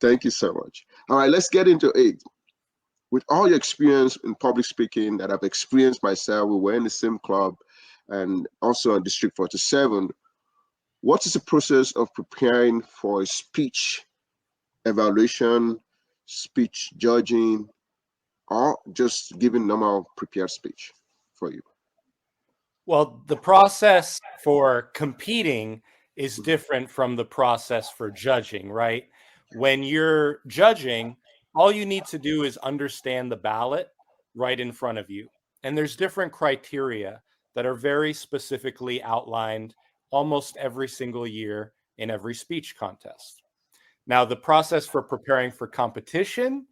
Thank you so much. All right, let's get into it. With all your experience in public speaking that I've experienced myself, we were in the same club and also on District 47. What is the process of preparing for a speech evaluation, speech judging, or just giving normal prepared speech for you? Well, the process for competing is different from the process for judging, right? When you're judging, all you need to do is understand the ballot right in front of you. And there's different criteria that are very specifically outlined almost every single year in every speech contest. Now, the process for preparing for competition,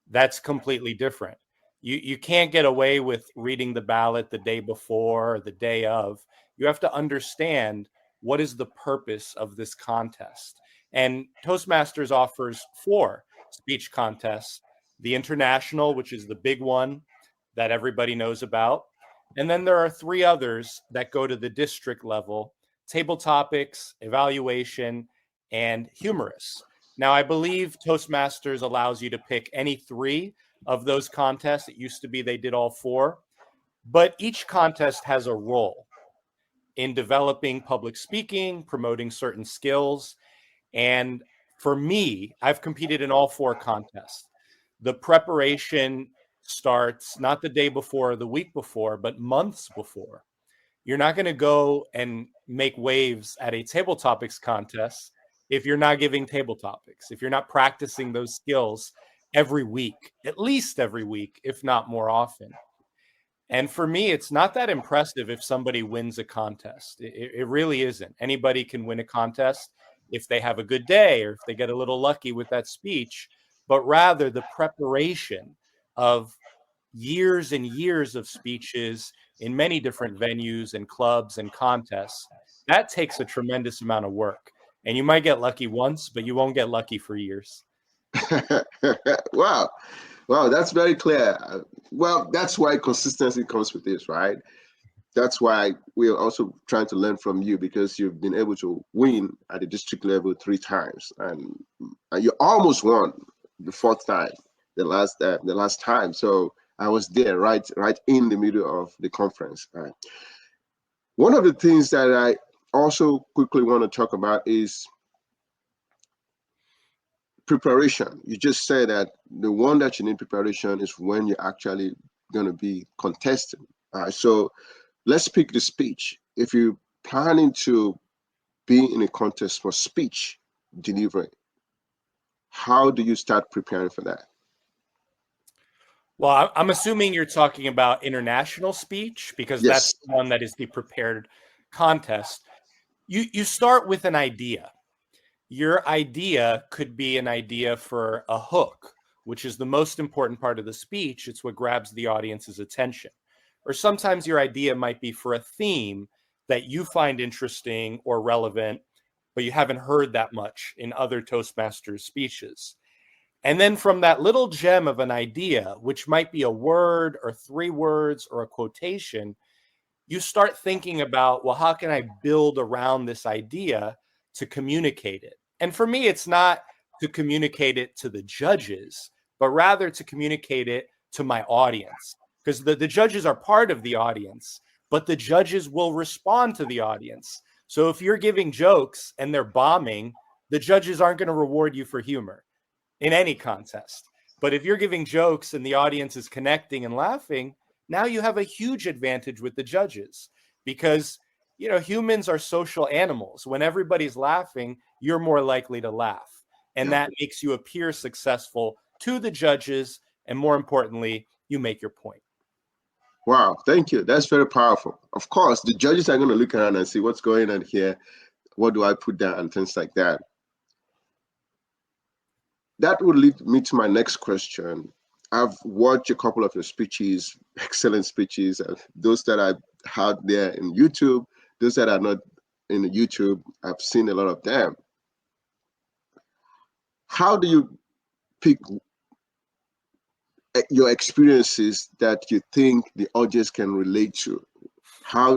that's completely different. You can't get away with reading the ballot the day before or the day of. You have to understand what is the purpose of this contest. And Toastmasters offers 4 speech contests: the international, which is the big one that everybody knows about. And then there are 3 others that go to the district level: TableTopics, evaluation, and humorous. Now, I believe Toastmasters allows you to pick any 3 of those contests. It used to be they did all 4, but each contest has a role in developing public speaking, promoting certain skills. And for me, I've competed in all 4 contests. The preparation starts not the day before or the week before, but months before. You're not going to go and make waves at a table topics contest if you're not giving table topics, if you're not practicing those skills every week, at least every week, if not more often. And for me, it's not that impressive if somebody wins a contest. It really isn't. Anybody can win a contest if they have a good day or if they get a little lucky with that speech, but rather the preparation of years and years of speeches in many different venues and clubs and contests, that takes a tremendous amount of work. And you might get lucky once, but you won't get lucky for years. Wow. Wow, that's very clear. Well, that's why consistency comes with this, right? That's why we're also trying to learn from you, because you've been able to win at the district level 3 times, and you almost won the 4th time, the last time. So I was there, right in the middle of the conference. One of the things that I also quickly want to talk about is preparation. You just said that the one that you need preparation is when you're actually going to be contesting. So let's pick the speech. If you're planning to be in a contest for speech delivery, how do you start preparing for that? Well, I'm assuming you're talking about international speech, because Yes. that's the one that is the prepared contest. You start with an idea. Your idea could be an idea for a hook, which is the most important part of the speech. It's what grabs the audience's attention. Or sometimes your idea might be for a theme that you find interesting or relevant, but you haven't heard that much in other Toastmasters speeches. And then from that little gem of an idea, which might be a word or 3 words or a quotation, you start thinking about, well, how can I build around this idea to communicate it? And for me, it's not to communicate it to the judges, but rather to communicate it to my audience, because the judges are part of the audience, but the judges will respond to the audience. So if you're giving jokes and they're bombing, the judges aren't going to reward you for humor in any contest. But if you're giving jokes and the audience is connecting and laughing, now you have a huge advantage with the judges, because humans are social animals. When everybody's laughing, you're more likely to laugh. And that makes you appear successful to the judges. And more importantly, you make your point. Wow, thank you. That's very powerful. Of course, the judges are going to look around and see what's going on here. What do I put down and things like that. That would lead me to my next question. I've watched a couple of your speeches, excellent speeches, those that I've had there in YouTube, those that are not in the YouTube, I've seen a lot of them. How do you pick your experiences that you think the audience can relate to?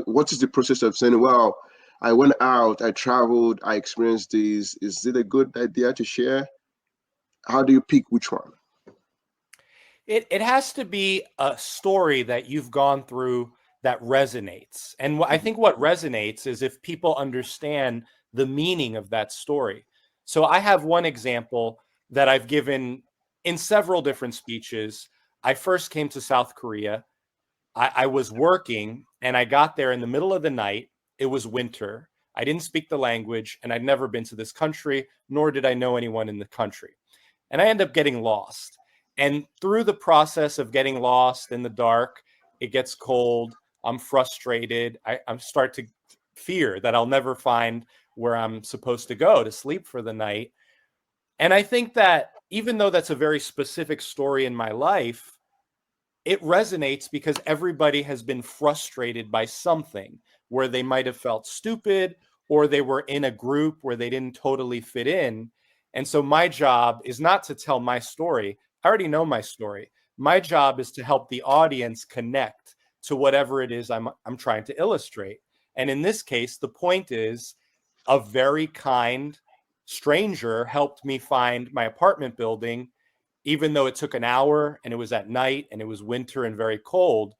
What is the process of saying, well, I went out, I traveled, I experienced this. Is it a good idea to share? how do you pick which one? It has to be a story that you've gone through that resonates. And I think what resonates is if people understand the meaning of that story. So I have one example that I've given in several different speeches. I first came to South Korea. I was working and I got there in the middle of the night. It was winter. I didn't speak the language and I'd never been to this country, nor did I know anyone in the country. And I ended up getting lost. And through the process of getting lost in the dark, it gets cold. I'm frustrated. I start to fear that I'll never find where I'm supposed to go to sleep for the night. And I think that even though that's a very specific story in my life, it resonates because everybody has been frustrated by something where they might have felt stupid or they were in a group where they didn't totally fit in. And so my job is not to tell my story. I already know my story. My job is to help the audience connect to whatever it is I'm trying to illustrate. And in this case, the point is a very kind stranger helped me find my apartment building, even though it took an hour and it was at night and it was winter and very cold.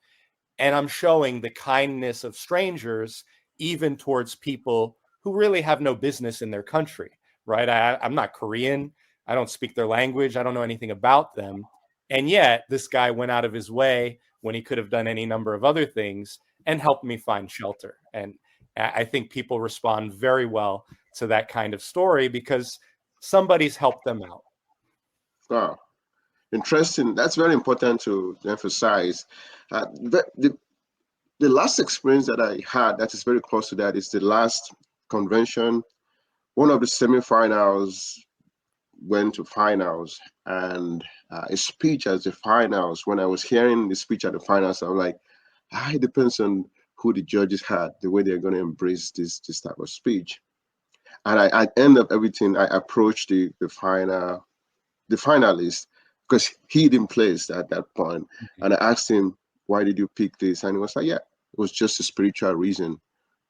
And I'm showing the kindness of strangers, even towards people who really have no business in their country, right? I'm not Korean. I don't speak their language. I don't know anything about them. And yet this guy went out of his way when he could have done any number of other things and helped me find shelter. And I think people respond very well to that kind of story because somebody's helped them out. Wow. Interesting. That's very important to emphasize. The last experience that I had that is very close to that is the last convention. One of the semifinals went to finals, and a speech as the finals. When I was hearing the speech at the finals, I was like, it depends on who the judges had, the way they're going to embrace this type of speech. And I end up everything. I approached the finalist because he didn't place at that point. And I asked him, why did you pick this? And he was like, yeah, it was just a spiritual reason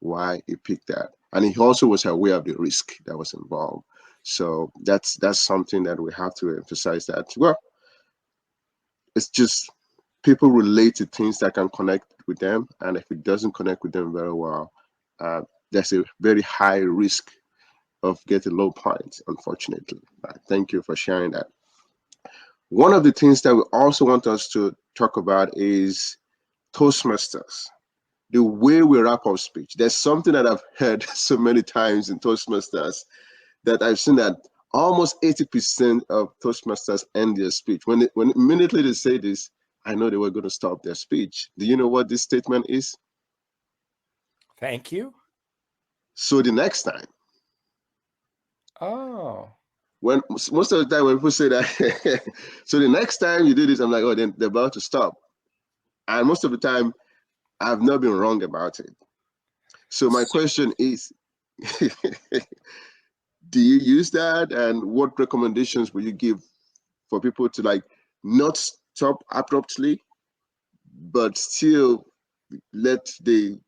why he picked that. And he also was aware of the risk that was involved. So that's something that we have to emphasize that, well, it's just people relate to things that can connect with them. And if it doesn't connect with them very well, there's a very high risk of getting low points, unfortunately. Thank you for sharing that. One of the things that we also want us to talk about is Toastmasters, the way we wrap up speech. There's something that I've heard so many times in Toastmasters that I've seen that almost 80% of Toastmasters end their speech. When immediately they say this, I know they were going to stop their speech. Do you know what this statement is? Thank you. So the next time. Oh. When most of the time when people say that, so the next time you do this, I'm like, oh, then they're about to stop. And most of the time, I've not been wrong about it. So my question is, do you use that? And what recommendations will you give for people to like not stop abruptly, but still let the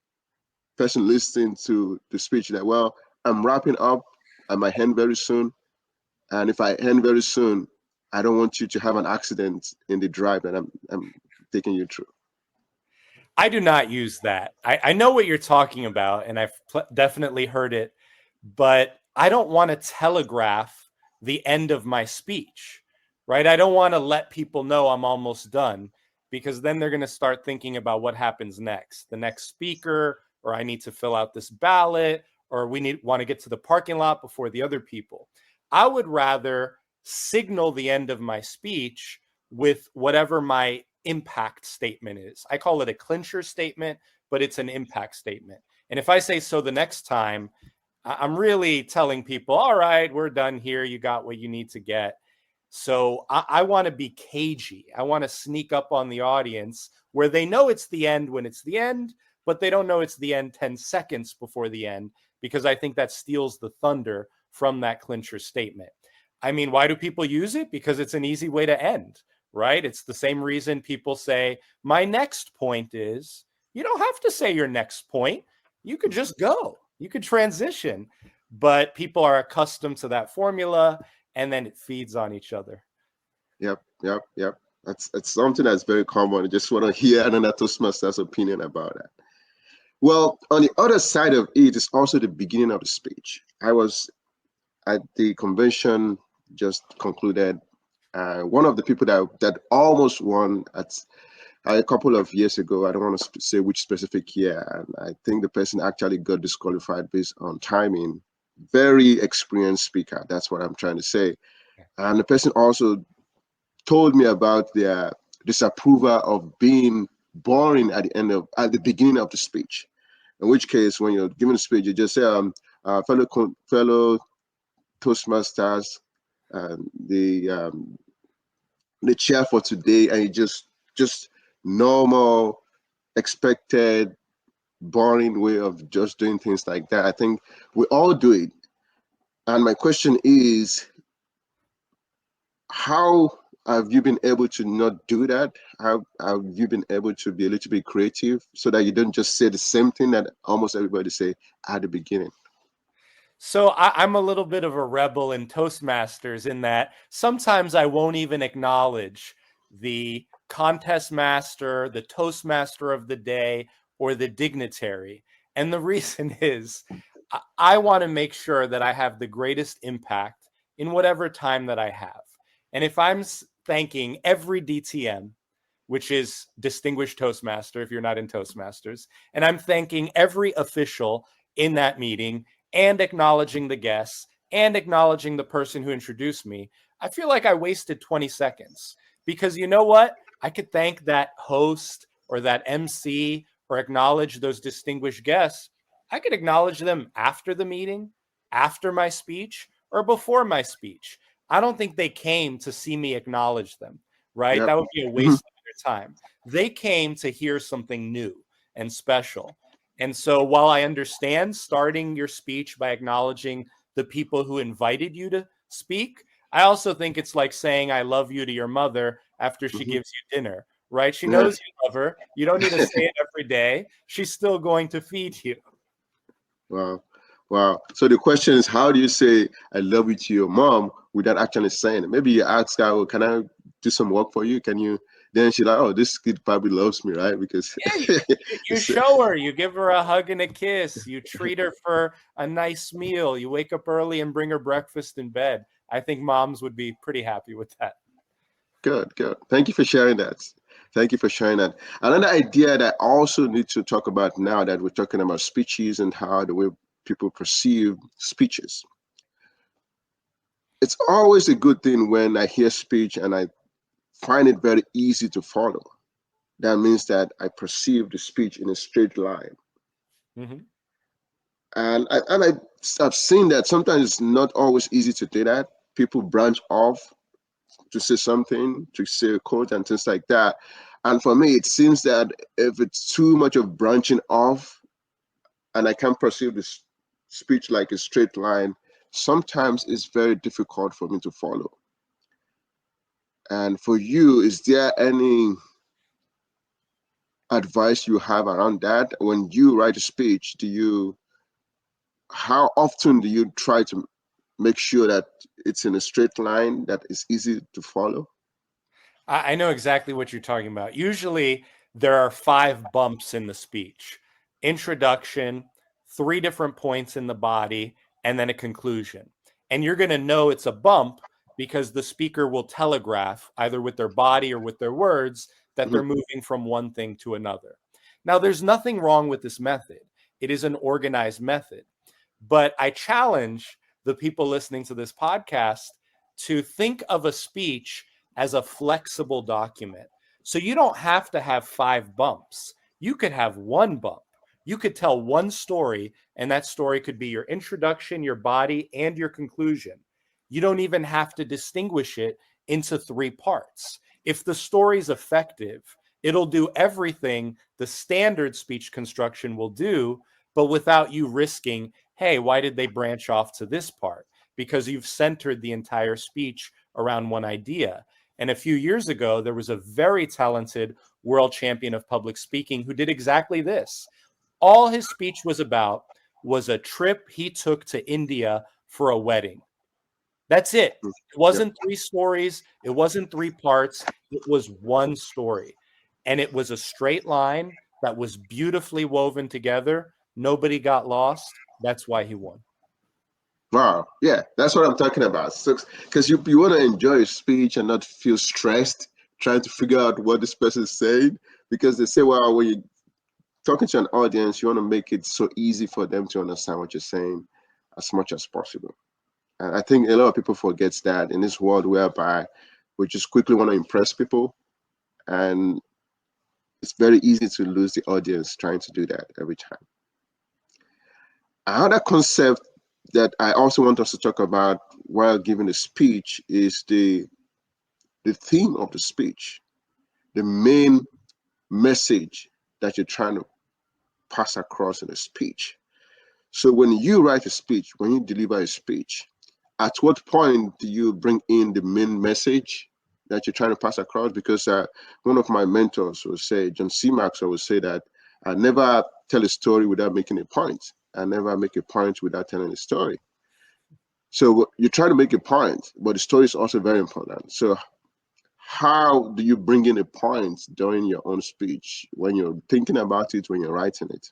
person listening to the speech that, well, I'm wrapping up, I might end very soon. And if I end very soon, I don't want you to have an accident in the drive that I'm taking you through. I do not use that. I know what you're talking about, and I've definitely heard it, but I don't want to telegraph the end of my speech, right? I don't want to let people know I'm almost done because then they're going to start thinking about what happens next, the next speaker, or I need to fill out this ballot, or want to get to the parking lot before the other people. I would rather signal the end of my speech with whatever my impact statement is. I call it a clincher statement, but it's an impact statement. And if I say, so the next time, I'm really telling people, all right, we're done here. You got what you need to get. So I want to be cagey. I want to sneak up on the audience where they know it's the end when it's the end, but they don't know it's the end 10 seconds before the end, because I think that steals the thunder from that clincher statement. I mean, why do people use it? Because it's an easy way to end, right? It's the same reason people say, my next point is, you don't have to say your next point. You could just go. You could transition. But people are accustomed to that formula. and then it feeds on each other. Yep. It's something that's very common. I just want to hear another Toastmaster's opinion about that. Well, on the other side of it is also the beginning of the speech. I was at the convention just concluded. One of the people that almost won at a couple of years ago, I don't want to say which specific year, and I think the person actually got disqualified based on timing. Very experienced speaker, that's what I'm trying to say. And the person also told me about their disapproval of being boring at the beginning of the speech. In which case, when you're giving a speech, you just say, fellow Toastmasters, the chair for today, and you just normal, expected, boring way of just doing things like that. I think we all do it. And my question is, how have you been able to not do that? How have you been able to be a little bit creative so that you don't just say the same thing that almost everybody say at the beginning? So I'm a little bit of a rebel in Toastmasters in that sometimes I won't even acknowledge the contest master, the Toastmaster of the day, or the dignitary. And the reason is I want to make sure that I have the greatest impact in whatever time that I have. And if I'm thanking every DTM, which is Distinguished Toastmaster if you're not in Toastmasters, and I'm thanking every official in that meeting and acknowledging the guests and acknowledging the person who introduced me, I feel like I wasted 20 seconds. Because you know what? I could thank that host or that MC or acknowledge those distinguished guests. I could acknowledge them after the meeting, after my speech, or before my speech. I don't think they came to see me acknowledge them, right? Yep. That would be a waste of their time. They came to hear something new and special. And so while I understand starting your speech by acknowledging the people who invited you to speak, I also think it's like saying I love you to your mother after she gives you dinner, right? She knows you love her. You don't need to say it every day. She's still going to feed you. Wow. So the question is, how do you say I love you to your mom without actually saying it? Maybe you ask her, well, can I do some work for you? Can you? Then she's like, oh, this kid probably loves me, right? Because you show her, you give her a hug and a kiss, you treat her for a nice meal, you wake up early and bring her breakfast in bed. I think moms would be pretty happy with that. Good. Thank you for sharing that. Another idea that I also need to talk about now that we're talking about speeches and how the way people perceive speeches. It's always a good thing when I hear speech and I find it very easy to follow. That means that I perceive the speech in a straight line. Mm-hmm. And I've seen that sometimes it's not always easy to do that. People branch off to say something, to say a quote and things like that. And for me, it seems that if it's too much of branching off and I can't perceive this speech like a straight line, sometimes it's very difficult for me to follow. And for you, is there any advice you have around that? When you write a speech, how often do you try to make sure that it's in a straight line that is easy to follow? I know exactly what you're talking about. Usually there are 5 bumps in the speech: introduction, 3 different points in the body, and then a conclusion. And you're going to know it's a bump because the speaker will telegraph either with their body or with their words that they're moving from one thing to another. Now, there's nothing wrong with this method. It is an organized method. But I challenge the people listening to this podcast to think of a speech as a flexible document. So you don't have to have 5 bumps. You could have 1 bump. You could tell one story, and that story could be your introduction, your body, and your conclusion. You don't even have to distinguish it into 3 parts. If the story's effective, it'll do everything the standard speech construction will do, but without you risking, hey, why did they branch off to this part? Because you've centered the entire speech around one idea. And a few years ago, there was a very talented world champion of public speaking who did exactly this. All his speech was about was a trip he took to India for a wedding. That's it. Mm. It wasn't 3 stories. It wasn't 3 parts. It was one story. And it was a straight line that was beautifully woven together. Nobody got lost. That's why he won. Wow. Yeah, that's what I'm talking about. So, because you want to enjoy a speech and not feel stressed trying to figure out what this person is saying. Because they say, well, when you're talking to an audience, you want to make it so easy for them to understand what you're saying as much as possible. And I think a lot of people forget that in this world whereby we just quickly want to impress people, and it's very easy to lose the audience trying to do that every time. Another concept that I also want us to talk about while giving a speech is the theme of the speech, the main message that you're trying to pass across in a speech. So when you write a speech, when you deliver a speech, at what point do you bring in the main message that you're trying to pass across? Because one of my mentors will say, John C. Maxwell will say that I never tell a story without making a point. I never make a point without telling a story. So you try to make a point, but the story is also very important. So how do you bring in a point during your own speech when you're thinking about it, when you're writing it?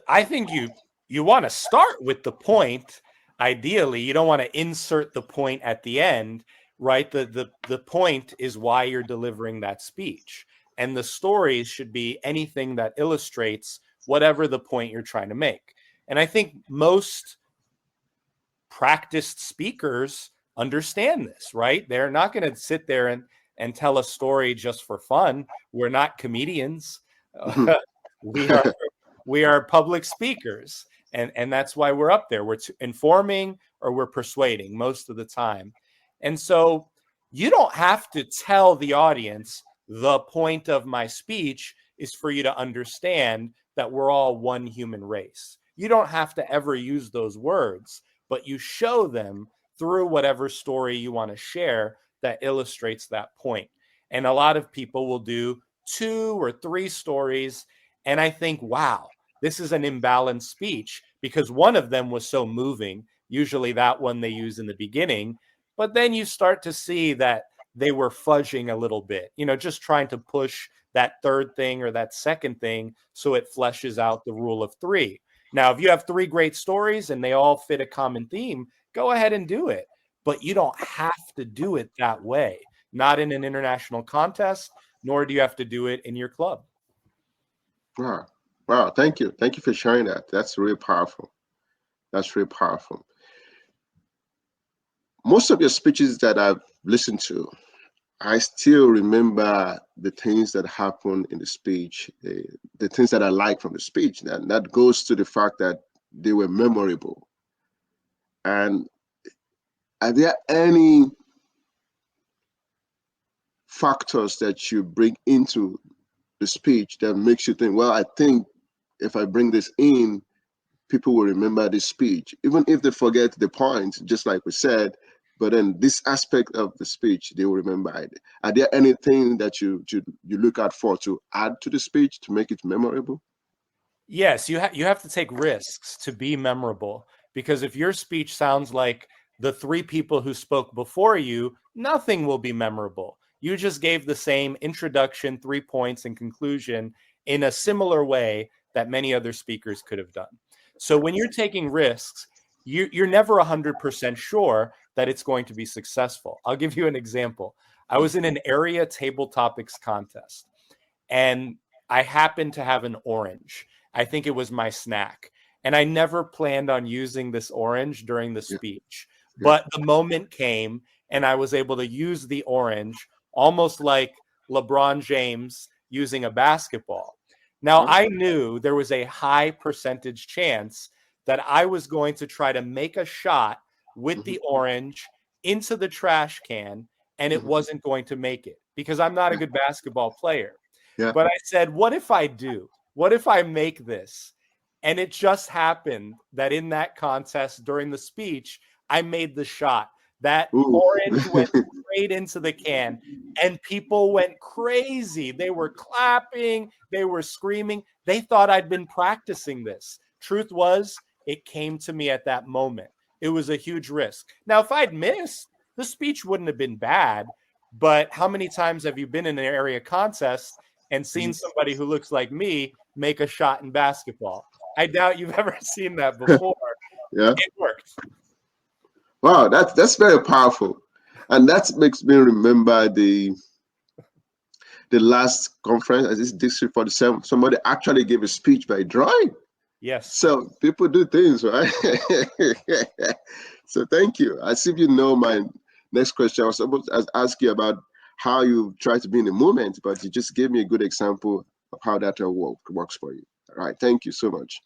I think you want to start with the point. Ideally, you don't want to insert the point at the end, right? The point is why you're delivering that speech. And the stories should be anything that illustrates whatever the point you're trying to make. And I think most practiced speakers understand this, right? They're not going to sit there and tell a story just for fun. We're not comedians. we are we are public speakers, and that's why we're up there. We're informing or we're persuading most of the time. And so you don't have to tell the audience the point of my speech is for you to understand that we're all one human race. You don't have to ever use those words, but you show them through whatever story you want to share that illustrates that point. And a lot of people will do 2 or 3 stories, and I think, wow, this is an imbalanced speech because one of them was so moving, usually that one they use in the beginning, but then you start to see that they were fudging a little bit, just trying to push that third thing or that second thing so it fleshes out the rule of 3. Now, if you have 3 great stories and they all fit a common theme, go ahead and do it. But you don't have to do it that way, not in an international contest, nor do you have to do it in your club. Wow. Wow. Thank you. Thank you for sharing that. That's really powerful. That's really powerful. Most of your speeches that I've listened to, I still remember the things that happened in the speech, the things that I like from the speech. And that goes to the fact that they were memorable. And are there any factors that you bring into the speech that makes you think, well, I think if I bring this in, people will remember this speech, even if they forget the point, just like we said, but then this aspect of the speech, they will remember it. Are there anything that you look out for to add to the speech to make it memorable? Yes, you have to take risks to be memorable, because if your speech sounds like the 3 people who spoke before you, nothing will be memorable. You just gave the same introduction, 3 points, and conclusion in a similar way that many other speakers could have done. So when you're taking risks, you're never 100% sure that it's going to be successful. I'll give you an example. I was in an area TableTopics contest, and I happened to have an orange. I think it was my snack. And I never planned on using this orange during the speech. But the moment came, and I was able to use the orange almost like LeBron James using a basketball. Now, I knew there was a high percentage chance that I was going to try to make a shot with the orange into the trash can, and it wasn't going to make it because I'm not a good basketball player. Yeah. But I said, what if I do? What if I make this? And it just happened that in that contest during the speech, I made the shot. That orange went straight into the can, and people went crazy. They were clapping, they were screaming. They thought I'd been practicing this. Truth was, it came to me at that moment. it was a huge risk. Now, if I'd missed, the speech wouldn't have been bad. But how many times have you been in an area contest and seen somebody who looks like me make a shot in basketball? I doubt you've ever seen that before. Yeah. It worked. Wow, that's very powerful. And that makes me remember the last conference at this District 47. Somebody actually gave a speech by drawing. Yes. So people do things, right? So thank you. I see you know my next question. I was supposed to ask you about how you try to be in the moment, but you just gave me a good example of how that works for you. All right, thank you so much.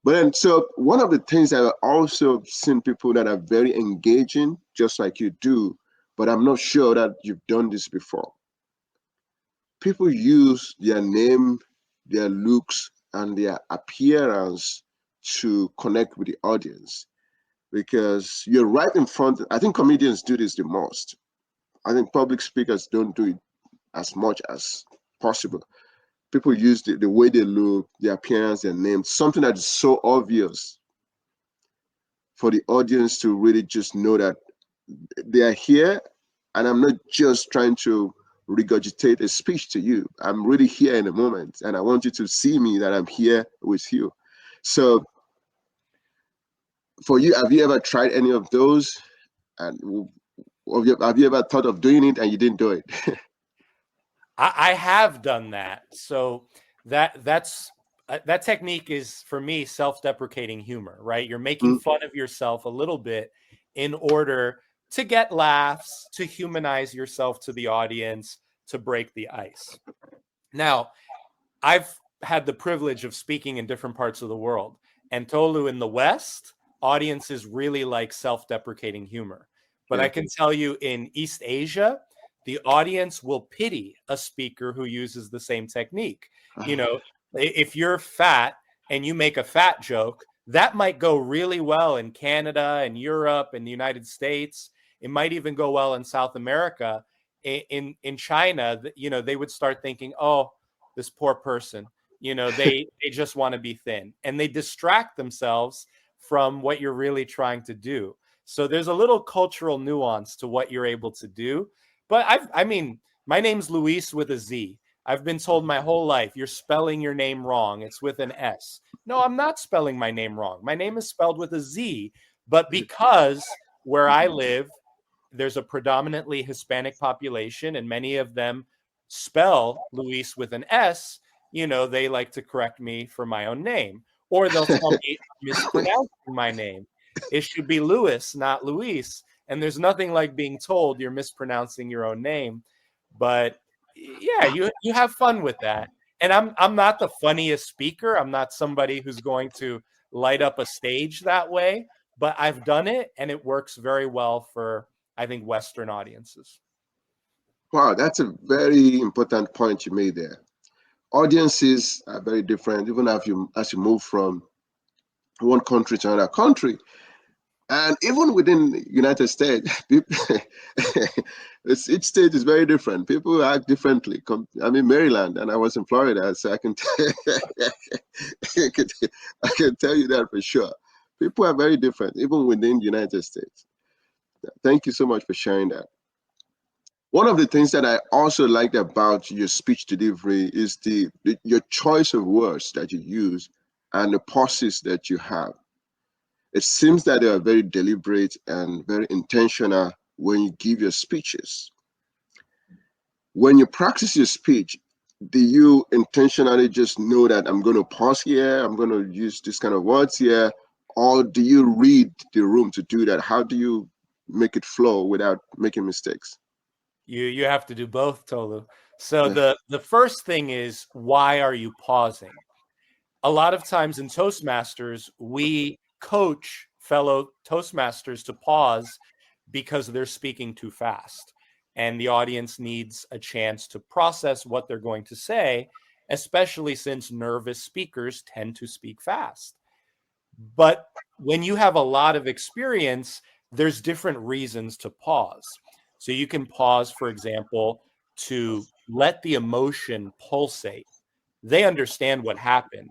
But then, so one of the things that I've also seen people that are very engaging, just like you do, but I'm not sure that you've done this before. People use their name, their looks, and their appearance to connect with the audience, because you're right in front. I think comedians do this the most. I think public speakers don't do it as much as possible. People use the way they look, their appearance, their name, something that is so obvious for the audience to really just know that they are here, and I'm not just trying to regurgitate a speech to you. I'm really here in a moment, and I want you to see me that I'm here with you. So for you, have you ever tried any of those? And have you ever thought of doing it and you didn't do it? I have done that. So that technique is, for me, self-deprecating humor, right? You're making fun of yourself a little bit in order to get laughs, to humanize yourself to the audience, to break the ice. Now, I've had the privilege of speaking in different parts of the world, and Tolu, in the West, audiences really like self-deprecating humor. But Yeah. I can tell you, in East Asia, the audience will pity a speaker who uses the same technique. You know, if you're fat and you make a fat joke, that might go really well in Canada and Europe and the United States. It might even go well in South America. In China, you know, they would start thinking, oh, this poor person, you know, they just want to be thin, and they distract themselves from what you're really trying to do. So there's a little cultural nuance to what you're able to do. But I mean, my name's Luis with a Z. I've been told my whole life, you're spelling your name wrong. It's with an S. No, I'm not spelling my name wrong. My name is spelled with a Z. But because where I live, there's a predominantly Hispanic population, and many of them spell Luis with an S, you know, they like to correct me for my own name. Or they'll tell me I'm mispronouncing my name. It should be Louis, not Luis. And there's nothing like being told you're mispronouncing your own name. But yeah, you have fun with that. And I'm not the funniest speaker. I'm not somebody who's going to light up a stage that way, but I've done it, and it works very well for, I think, Western audiences. Wow, that's a very important point you made there. Audiences are very different, even as you move from one country to another country. And even within the United States, each state is very different. People act differently. I'm in Maryland, and I was in Florida, so I can I can tell you that for sure. People are very different, even within the United States. Thank you so much for sharing that. One of the things that I also liked about your speech delivery is your choice of words that you use and the pauses that you have. It seems that they are very deliberate and very intentional when you give your speeches. When you practice your speech, do you intentionally just know that I'm going to pause here, I'm going to use this kind of words here, or do you read the room to do that? How do you make it flow without making mistakes? You have to do both, Tolu. So the first thing is, why are you pausing? A lot of times in Toastmasters, we coach fellow Toastmasters to pause because they're speaking too fast, and the audience needs a chance to process what they're going to say, especially since nervous speakers tend to speak fast. But when you have a lot of experience, there's different reasons to pause. So you can pause, for example, to let the emotion pulsate. They understand what happened,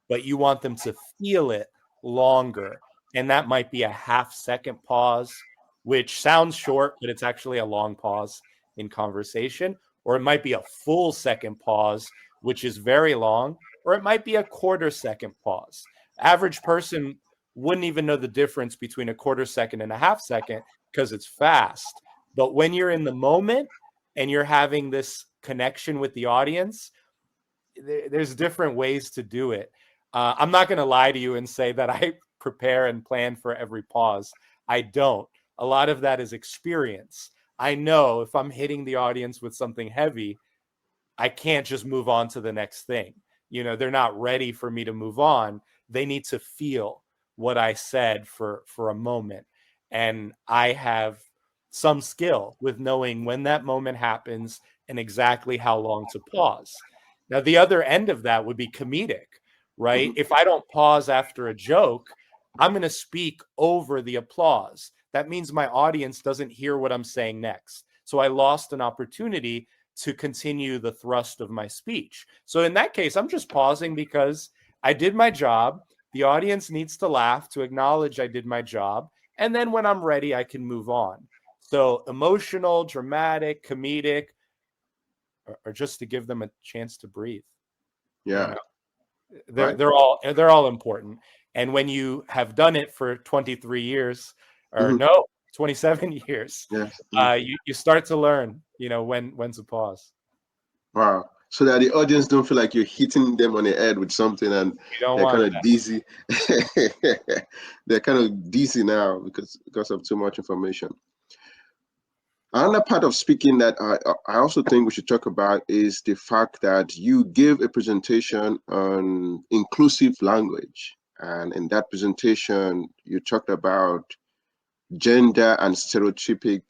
but you want them to feel it longer. and that might be a half-second pause, which sounds short, but it's actually a long pause in conversation. Or it might be a full second pause, which is very long, or it might be a quarter-second pause. Average person wouldn't even know the difference between a quarter second and a half second because it's fast. But when you're in the moment and you're having this connection with the audience, there's different ways to do it. I'm not going to lie to you and say that I prepare and plan for every pause. I don't. A lot of that is experience. I know if I'm hitting the audience with something heavy, I can't just move on to the next thing. You know, they're not ready for me to move on. They need to feel what I said for a moment. And I have some skill with knowing when that moment happens and exactly how long to pause. Now, the other end of that would be comedic, right? If I don't pause after a joke, I'm going to speak over the applause. That means my audience doesn't hear what I'm saying next. So I lost an opportunity to continue the thrust of my speech. So in that case, I'm just pausing because I did my job. The audience needs to laugh to acknowledge I did my job. And then when I'm ready, I can move on. So emotional, dramatic, comedic, or just to give them a chance to breathe. Yeah. You know, they're all important. And when you have done it for 23 years, or no, 27 years, yes. You start to learn, you know, when to pause. Wow. So that the audience don't feel like you're hitting them on the head with something and they're kind of dizzy. They're kind of dizzy now because of too much information. Another part of speaking that I also think we should talk about is the fact that you give a presentation on inclusive language. And in that presentation, you talked about gender and stereotypic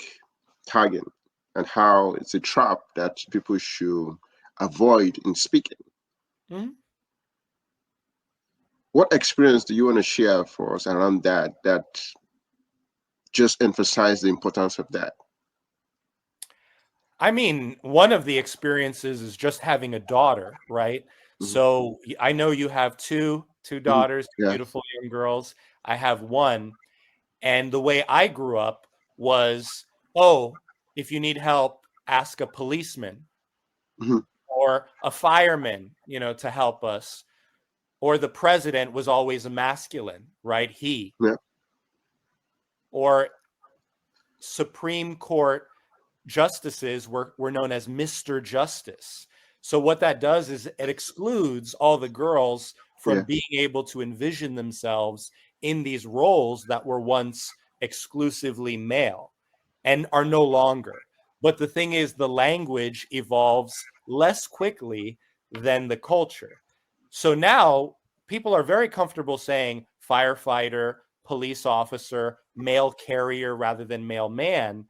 tagging and how it's a trap that people should avoid in speaking. Mm-hmm. What experience do you want to share for us around that just emphasize the importance of that? I mean, one of the experiences is just having a daughter, right? So I know you have two daughters, beautiful young girls. I have one. And the way I grew up was, oh, if you need help, ask a policeman or a fireman, you know, to help us. Or the president was always a masculine, right? He. Yeah. Or Supreme Court justices were known as Mr. Justice. So what that does is it excludes all the girls from being able to envision themselves in these roles that were once exclusively male and are no longer. But the thing is, the language evolves less quickly than the culture. So now people are very comfortable saying firefighter, police officer, mail carrier rather than mailman.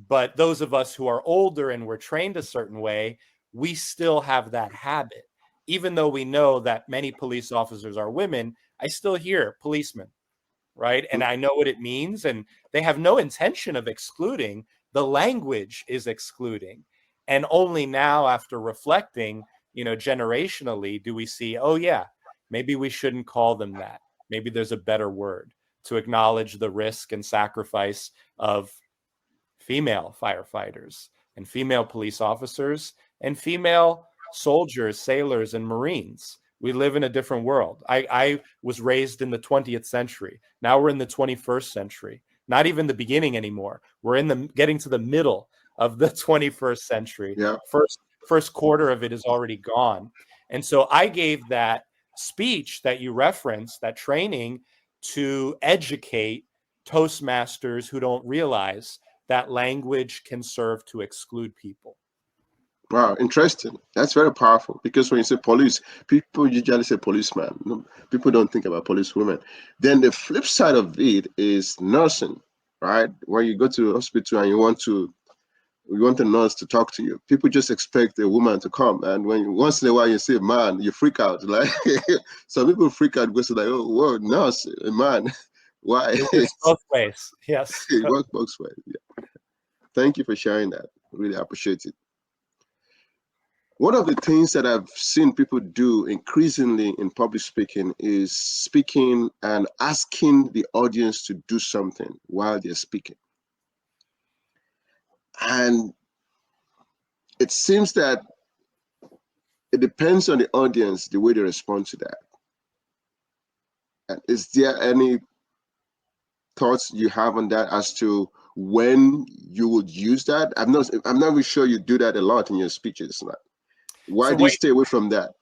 But those of us who are older and were trained a certain way, we still have that habit. Even though we know that many police officers are women, I still hear policemen, right? And I know what it means. And they have no intention of excluding. The language is excluding. And only now, after reflecting, you know, generationally, do we see, oh, yeah, maybe we shouldn't call them that. Maybe there's a better word to acknowledge the risk and sacrifice of female firefighters and female police officers and female soldiers, sailors, and Marines. We live in a different world. I was raised in the 20th century. Now we're in the 21st century. Not even the beginning anymore. We're in getting to the middle of the 21st century. Yeah. First quarter of it is already gone. And so I gave that speech that you referenced, that training, to educate Toastmasters who don't realize that language can serve to exclude people. Wow, interesting. That's very powerful because when you say police, people usually say policeman. People don't think about policewomen. Then the flip side of it is nursing, right? When you go to a hospital and you want a nurse to talk to you, people just expect a woman to come. And when once in a while you see a man, you freak out. Like some people freak out because they're like, oh, whoa, nurse, a man. Why? It works both ways. Yes. It works both ways. Yeah. Thank you for sharing that. Really appreciate it. One of the things that I've seen people do increasingly in public speaking is speaking and asking the audience to do something while they're speaking. And it seems that it depends on the audience, the way they respond to that. And is there any thoughts you have on that as to when you would use that? I'm not really sure you do that a lot in your speeches. Why do you stay away from that?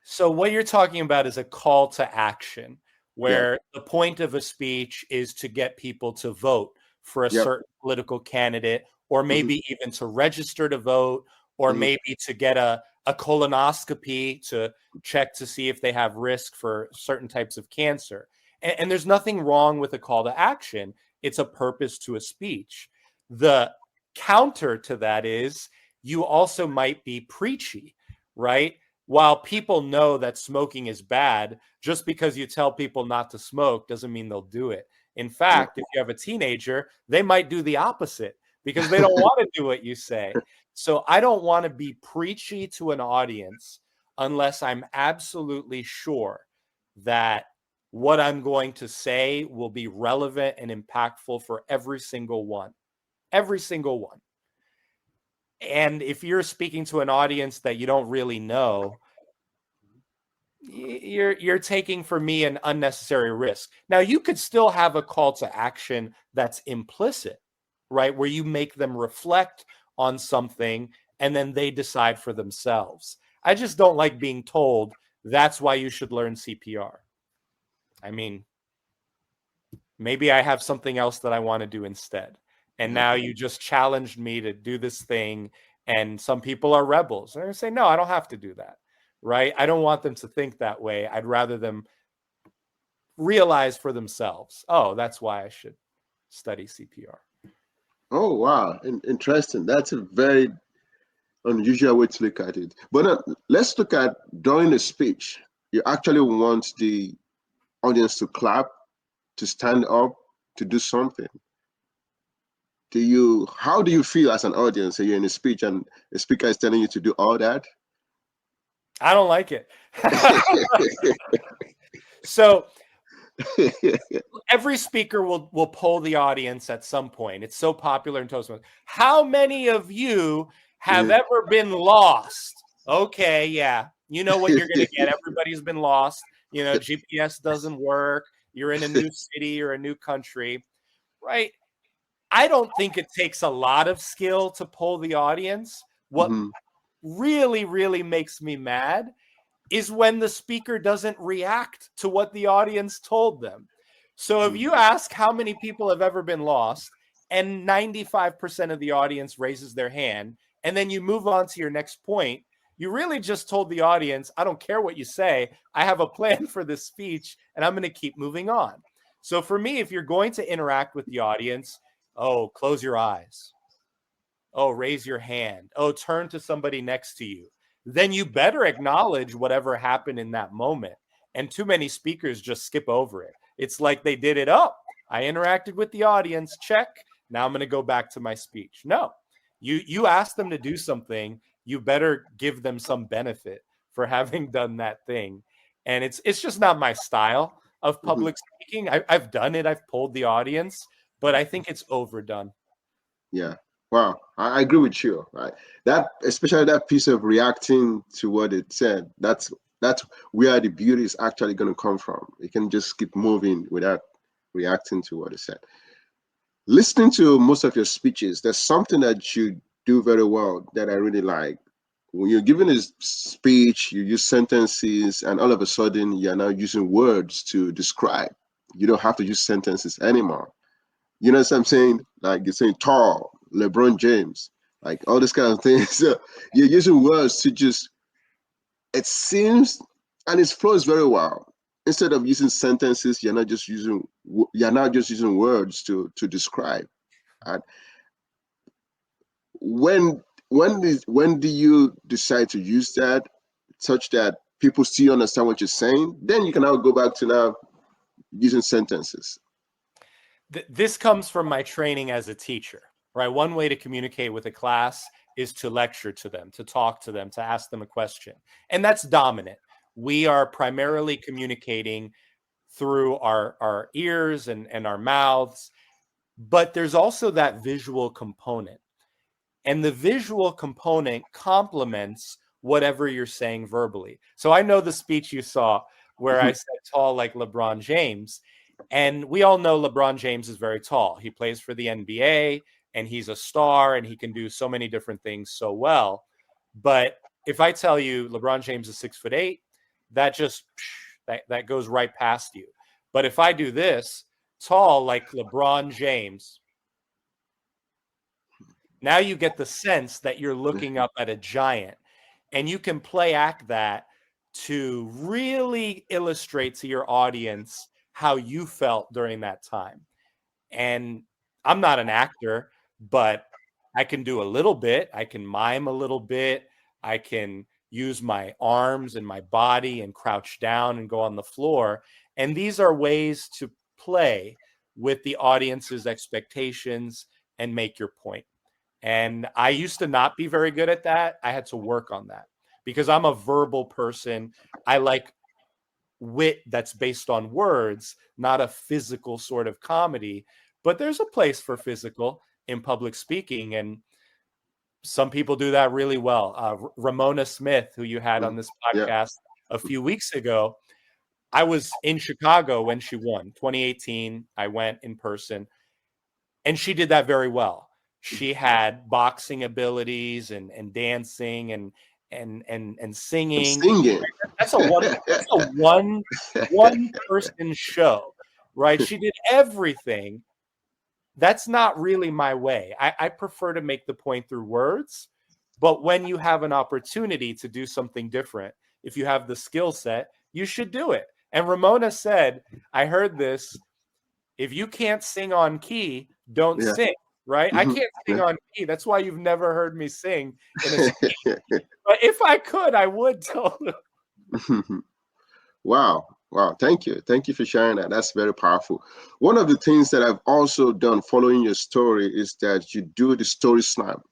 So what you're talking about is a call to action, where the point of a speech is to get people to vote for a certain political candidate, or maybe even to register to vote, or maybe to get a colonoscopy to check to see if they have risk for certain types of cancer. And there's nothing wrong with a call to action. It's a purpose to a speech. The counter to that is you also might be preachy, right? While people know that smoking is bad, just because you tell people not to smoke doesn't mean they'll do it. In fact, if you have a teenager, they might do the opposite because they don't want to do what you say. So I don't want to be preachy to an audience unless I'm absolutely sure that what I'm going to say will be relevant and impactful for every single one. Every single one. And if you're speaking to an audience that you don't really know, you're taking, for me, an unnecessary risk. Now, you could still have a call to action that's implicit, right? Where you make them reflect on something and then they decide for themselves. I just don't like being told that's why you should learn CPR. I mean, maybe I have something else that I want to do instead. And now you just challenged me to do this thing. And some people are rebels. They're going to say, no, I don't have to do that. Right? I don't want them to think that way. I'd rather them realize for themselves, oh, that's why I should study CPR. Oh, wow. Interesting. That's a very unusual way to look at it. But let's look at during a speech. You actually want the audience to clap, to stand up, to do something. How do you feel as an audience? You're in a speech and the speaker is telling you to do all that? I don't like it. So every speaker will poll the audience at some point. It's so popular in Toastmasters. How many of you have ever been lost? Okay, yeah. You know what you're going to get. Everybody's been lost. You know, GPS doesn't work. You're in a new city or a new country, right? I don't think it takes a lot of skill to poll the audience. What really, really makes me mad is when the speaker doesn't react to what the audience told them. So if you ask how many people have ever been lost and 95% of the audience raises their hand, and then you move on to your next point, you really just told the audience, I don't care what you say. I have a plan for this speech and I'm going to keep moving on. So for me, if you're going to interact with the audience, oh, close your eyes. Oh, raise your hand. Oh, turn to somebody next to you. Then you better acknowledge whatever happened in that moment. And too many speakers just skip over it. It's like they did it up. I interacted with the audience. Check. Now I'm going to go back to my speech. No, you ask them to do something. You better give them some benefit for having done that thing. And it's just not my style of public speaking. I've done it. I've polled the audience, but I think it's overdone. Yeah. Wow. I agree with you. Right. That, especially that piece of reacting to what it said, that's where the beauty is actually going to come from. You can just keep moving without reacting to what it said. Listening to most of your speeches, there's something that you do very well that I really like. When you're giving a speech, you use sentences, and all of a sudden you're now using words to describe. You don't have to use sentences anymore. You know what I'm saying? Like you're saying tall, LeBron James, like all this kind of things. So you're using words to just, it seems, and it flows very well. Instead of using sentences, you're not just using words to describe. And when do you decide to use that such that people still understand what you're saying? Then you can now go back to now using sentences. This comes from my training as a teacher, right? One way to communicate with a class is to lecture to them, to talk to them, to ask them a question. And that's dominant. We are primarily communicating through our ears and our mouths, but there's also that visual component. And the visual component complements whatever you're saying verbally. So I know the speech you saw where I said tall like LeBron James. And we all know LeBron James is very tall. He plays for the NBA and he's a star and he can do so many different things so well. But if I tell you LeBron James is 6'8", that just that goes right past you. But if I do this, tall like LeBron James, now you get the sense that you're looking up at a giant, and you can play act that to really illustrate to your audience how you felt during that time. And I'm not an actor, but I can do a little bit. I can mime a little bit. I can use my arms and my body and crouch down and go on the floor. And these are ways to play with the audience's expectations and make your point. And I used to not be very good at that. I had to work on that because I'm a verbal person. I like wit that's based on words, not a physical sort of comedy. But there's a place for physical in public speaking. And some people do that really well. Ramona Smith, who you had on this podcast a few weeks ago, I was in Chicago when she won 2018. I went in person and she did that very well. She had boxing abilities and dancing and singing. That's a one person show, right? She did everything. That's not really my way. I prefer to make the point through words, but when you have an opportunity to do something different, if you have the skill set, you should do it. And Ramona said, I heard this, if you can't sing on key, don't sing. Right? I can't sing on key. That's why you've never heard me sing in a speech. But if I could, I would totally. Wow. Thank you. Thank you for sharing that. That's very powerful. One of the things that I've also done following your story is that you do the story slam.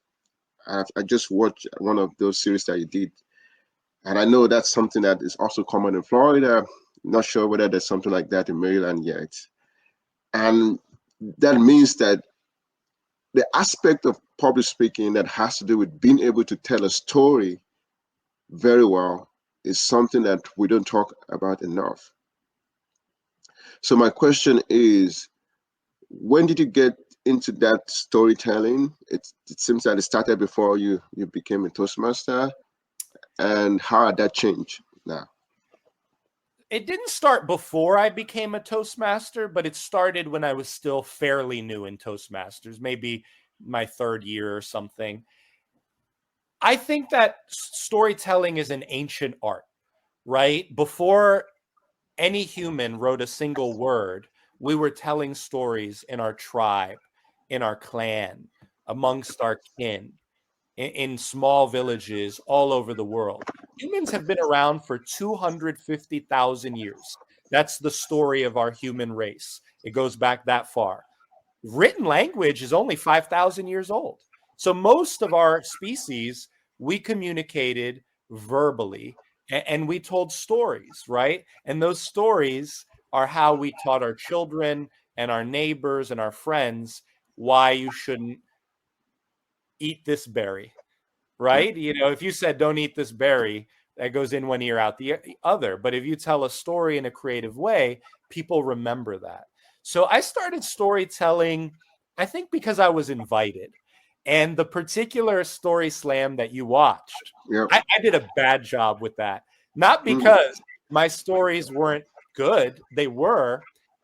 I just watched one of those series that you did. And I know that's something that is also common in Florida. Not sure whether there's something like that in Maryland yet. And that means that the aspect of public speaking that has to do with being able to tell a story very well is something that we don't talk about enough. So my question is, when did you get into that storytelling? It seems that it started before you became a Toastmaster, and how did that change now? It didn't start before I became a Toastmaster, but it started when I was still fairly new in Toastmasters, maybe my third year or something. I think that storytelling is an ancient art, right? Before any human wrote a single word, we were telling stories in our tribe, in our clan, amongst our kin, in small villages all over the world. Humans have been around for 250,000 years. That's the story of our human race. It goes back that far. Written language is only 5,000 years old. So most of our species, we communicated verbally and we told stories, right? And those stories are how we taught our children and our neighbors and our friends why you shouldn't eat this berry, right? You know, if you said don't eat this berry, that goes in one ear out the other. But if you tell a story in a creative way, people remember that. So I started storytelling, I think because I was invited. And the particular story slam that you watched, I did a bad job with that. Not because my stories weren't good, they were.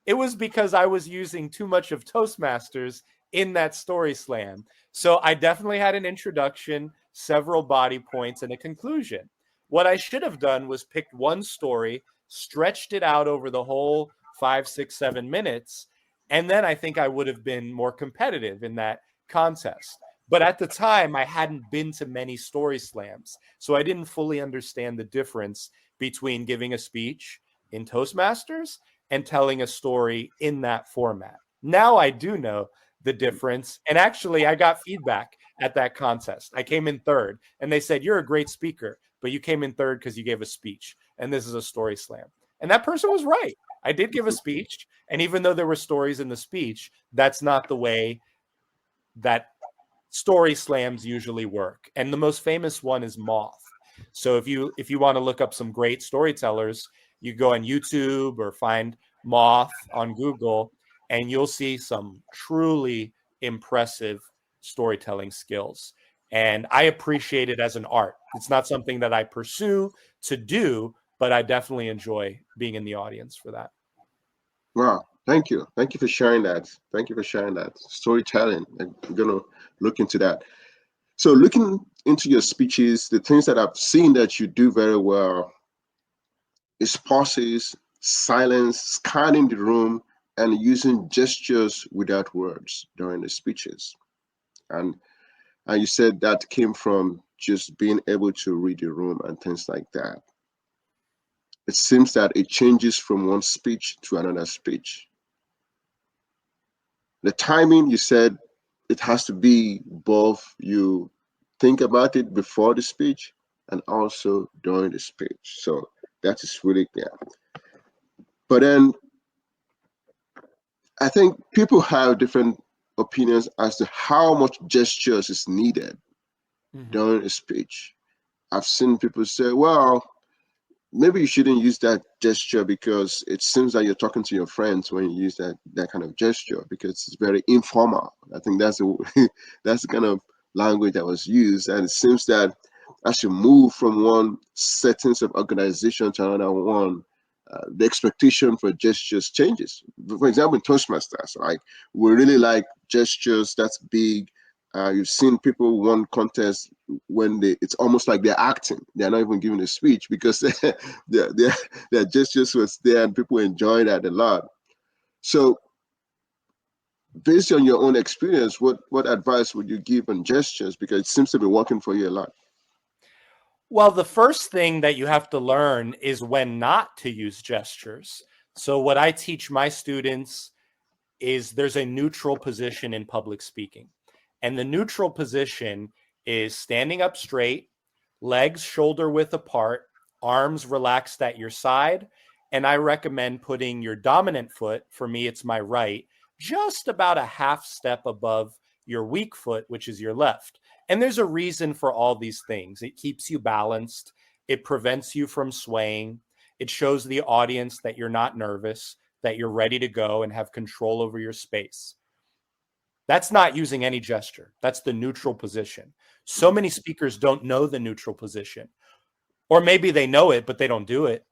It was because I was using too much of Toastmasters in that story slam. So I definitely had an introduction, several body points, and a conclusion. What I should have done was picked one story, stretched it out over the whole 5, 6, 7 minutes, and then I think I would have been more competitive in that contest. But at the time, I hadn't been to many story slams, so I didn't fully understand the difference between giving a speech in Toastmasters and telling a story in that format. Now I do know the difference, and actually I got feedback. at that contest. I came in third, and they said, you're a great speaker, but you came in third because you gave a speech, and this is a story slam. And that person was right. I did give a speech, and even though there were stories in the speech, that's not the way that story slams usually work. And the most famous one is Moth. So if you want to look up some great storytellers, you go on YouTube or find Moth on Google, and you'll see some truly impressive storytelling skills. And I appreciate it as an art. It's not something that I pursue to do, but I definitely enjoy being in the audience for that. Wow, thank you. Thank you for sharing that. Thank you for sharing that. Storytelling. I'm going to look into that. So looking into your speeches, the things that I've seen that you do very well is pauses, silence, scanning the room, and using gestures without words during the speeches. And you said that came from just being able to read the room and things like that. It seems that it changes from one speech to another speech. The timing, you said it has to be both you think about it before the speech and also during the speech. So that is really clear. But then I think people have different opinions as to how much gestures is needed during a speech. I've seen people say, well, maybe you shouldn't use that gesture because it seems like you're talking to your friends when you use that kind of gesture because it's very informal. I think that's that's the kind of language that was used, and it seems that as you move from one settings of organization to another one, the expectation for gestures changes. For example, in Toastmasters, right? We really like gestures that's big. You've seen people won contests when it's almost like they're acting. They're not even giving a speech because their gestures was there and people enjoy that a lot. So based on your own experience, what advice would you give on gestures? Because it seems to be working for you a lot. Well, the first thing that you have to learn is when not to use gestures. So what I teach my students is there's a neutral position in public speaking. And the neutral position is standing up straight, legs shoulder width apart, arms relaxed at your side. And I recommend putting your dominant foot, for me, it's my right, just about a half step above your weak foot, which is your left. And there's a reason for all these things. It keeps you balanced. It prevents you from swaying. It shows the audience that you're not nervous, that you're ready to go and have control over your space. That's not using any gesture. That's the neutral position. So many speakers don't know the neutral position. Or maybe they know it, but they don't do it.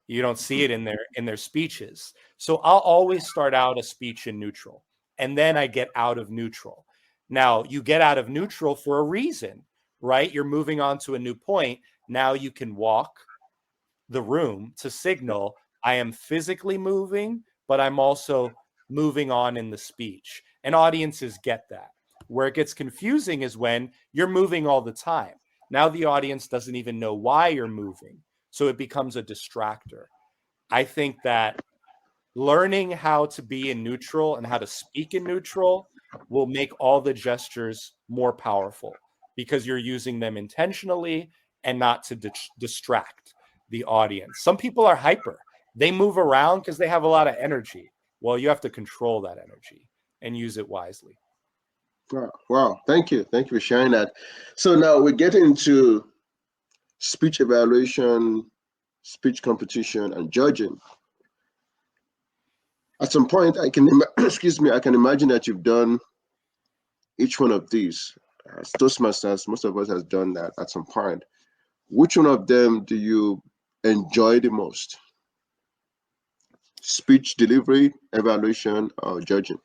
You don't see it in their speeches. So I'll always start out a speech in neutral, and then I get out of neutral. Now, you get out of neutral for a reason, right? You're moving on to a new point. Now you can walk the room to signal I am physically moving, but I'm also moving on in the speech. And audiences get that. Where it gets confusing is when you're moving all the time. Now the audience doesn't even know why you're moving. So it becomes a distractor. I think that learning how to be in neutral and how to speak in neutral will make all the gestures more powerful because you're using them intentionally and not to distract the audience. Some people are hyper. They move around because they have a lot of energy. Well, you have to control that energy and use it wisely. Wow. Thank you. Thank you for sharing that. So now we get into speech evaluation, speech competition, and judging. At some point, I can imagine that you've done each one of these. As Toastmasters, most of us has done that at some point. Which one of them do you enjoy the most? Speech delivery, evaluation, or judging?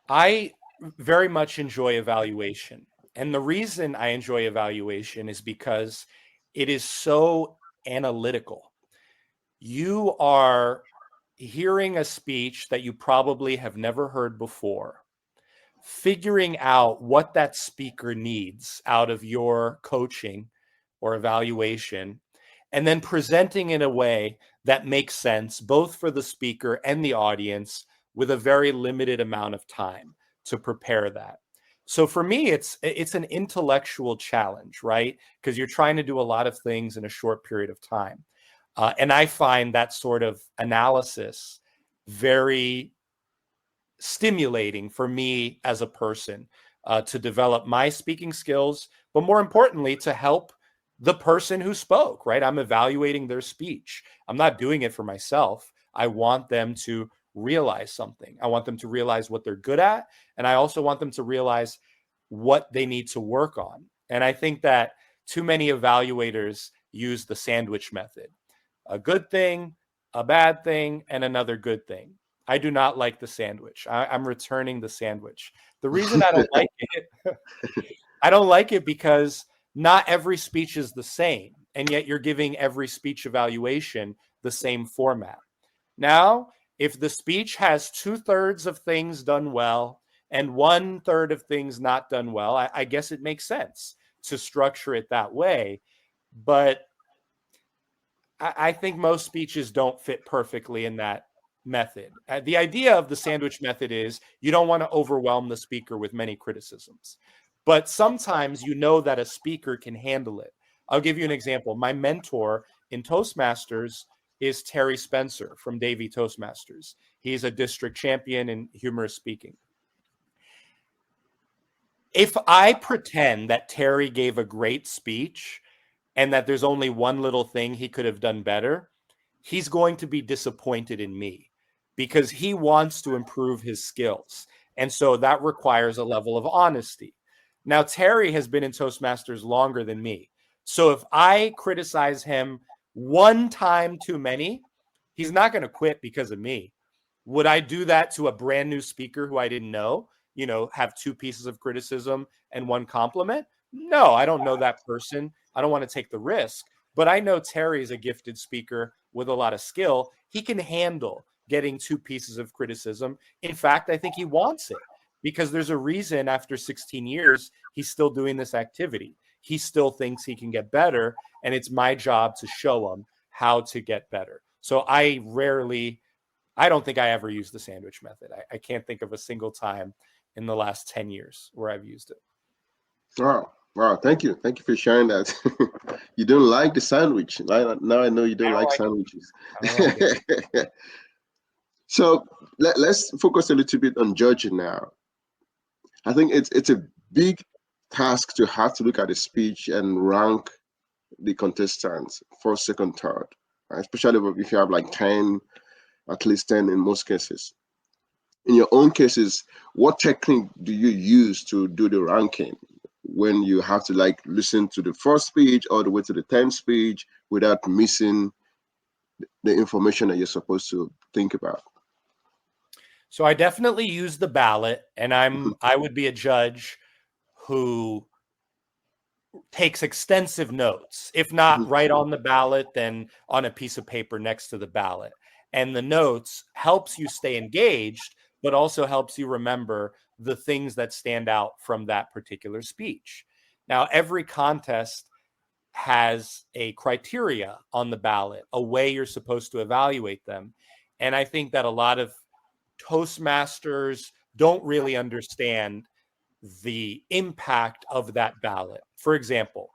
I very much enjoy evaluation. And the reason I enjoy evaluation is because it is so analytical. You are hearing a speech that you probably have never heard before, figuring out what that speaker needs out of your coaching or evaluation, and then presenting in a way that makes sense both for the speaker and the audience with a very limited amount of time to prepare that. So for me, it's an intellectual challenge, right? Because you're trying to do a lot of things in a short period of time. And I find that sort of analysis very stimulating for me as a person to develop my speaking skills, but more importantly, to help the person who spoke, right? I'm evaluating their speech. I'm not doing it for myself. I want them to realize something. I want them to realize what they're good at. And I also want them to realize what they need to work on. And I think that too many evaluators use the sandwich method: a good thing, a bad thing, and another good thing. I do not like the sandwich. I'm returning the sandwich. The reason I don't like it, I don't like it because not every speech is the same, and yet you're giving every speech evaluation the same format. Now, if the speech has 2/3 of things done well and 1/3 of things not done well, I guess it makes sense to structure it that way. But I think most speeches don't fit perfectly in that method. The idea of the sandwich method is you don't want to overwhelm the speaker with many criticisms, but sometimes you know that a speaker can handle it. I'll give you an example. My mentor in Toastmasters is Terry Spencer from Davie Toastmasters. He's a district champion in humorous speaking. If I pretend that Terry gave a great speech and that there's only one little thing he could have done better, he's going to be disappointed in me because he wants to improve his skills. And so that requires a level of honesty. Now, Terry has been in Toastmasters longer than me. So if I criticize him one time too many, he's not going to quit because of me. Would I do that to a brand new speaker who I didn't know, have 2 pieces of criticism and 1 compliment? No, I don't know that person. I don't want to take the risk. But I know Terry is a gifted speaker with a lot of skill. He can handle getting 2 pieces of criticism. In fact, I think he wants it because there's a reason after 16 years, he's still doing this activity. He still thinks he can get better. And it's my job to show him how to get better. So I don't think I ever used the sandwich method. I can't think of a single time in the last 10 years where I've used it. Wow. Thank you for sharing that. You don't like the sandwich. Now I know you don't like sandwiches. So let's focus a little bit on judging now. I think it's a big task to have to look at the speech and rank the contestants first, second, third, right? Especially if you have like 10, at least 10 in most cases. In your own cases, what technique do you use to do the ranking when you have to listen to the first speech all the way to the 10th speech without missing the information that you're supposed to think about? So I definitely use the ballot, and I would be a judge who takes extensive notes, if not right on the ballot, then on a piece of paper next to the ballot. And the notes helps you stay engaged, but also helps you remember the things that stand out from that particular speech. Now, every contest has a criteria on the ballot, a way you're supposed to evaluate them. And I think that a lot of Toastmasters don't really understand the impact of that ballot. For example,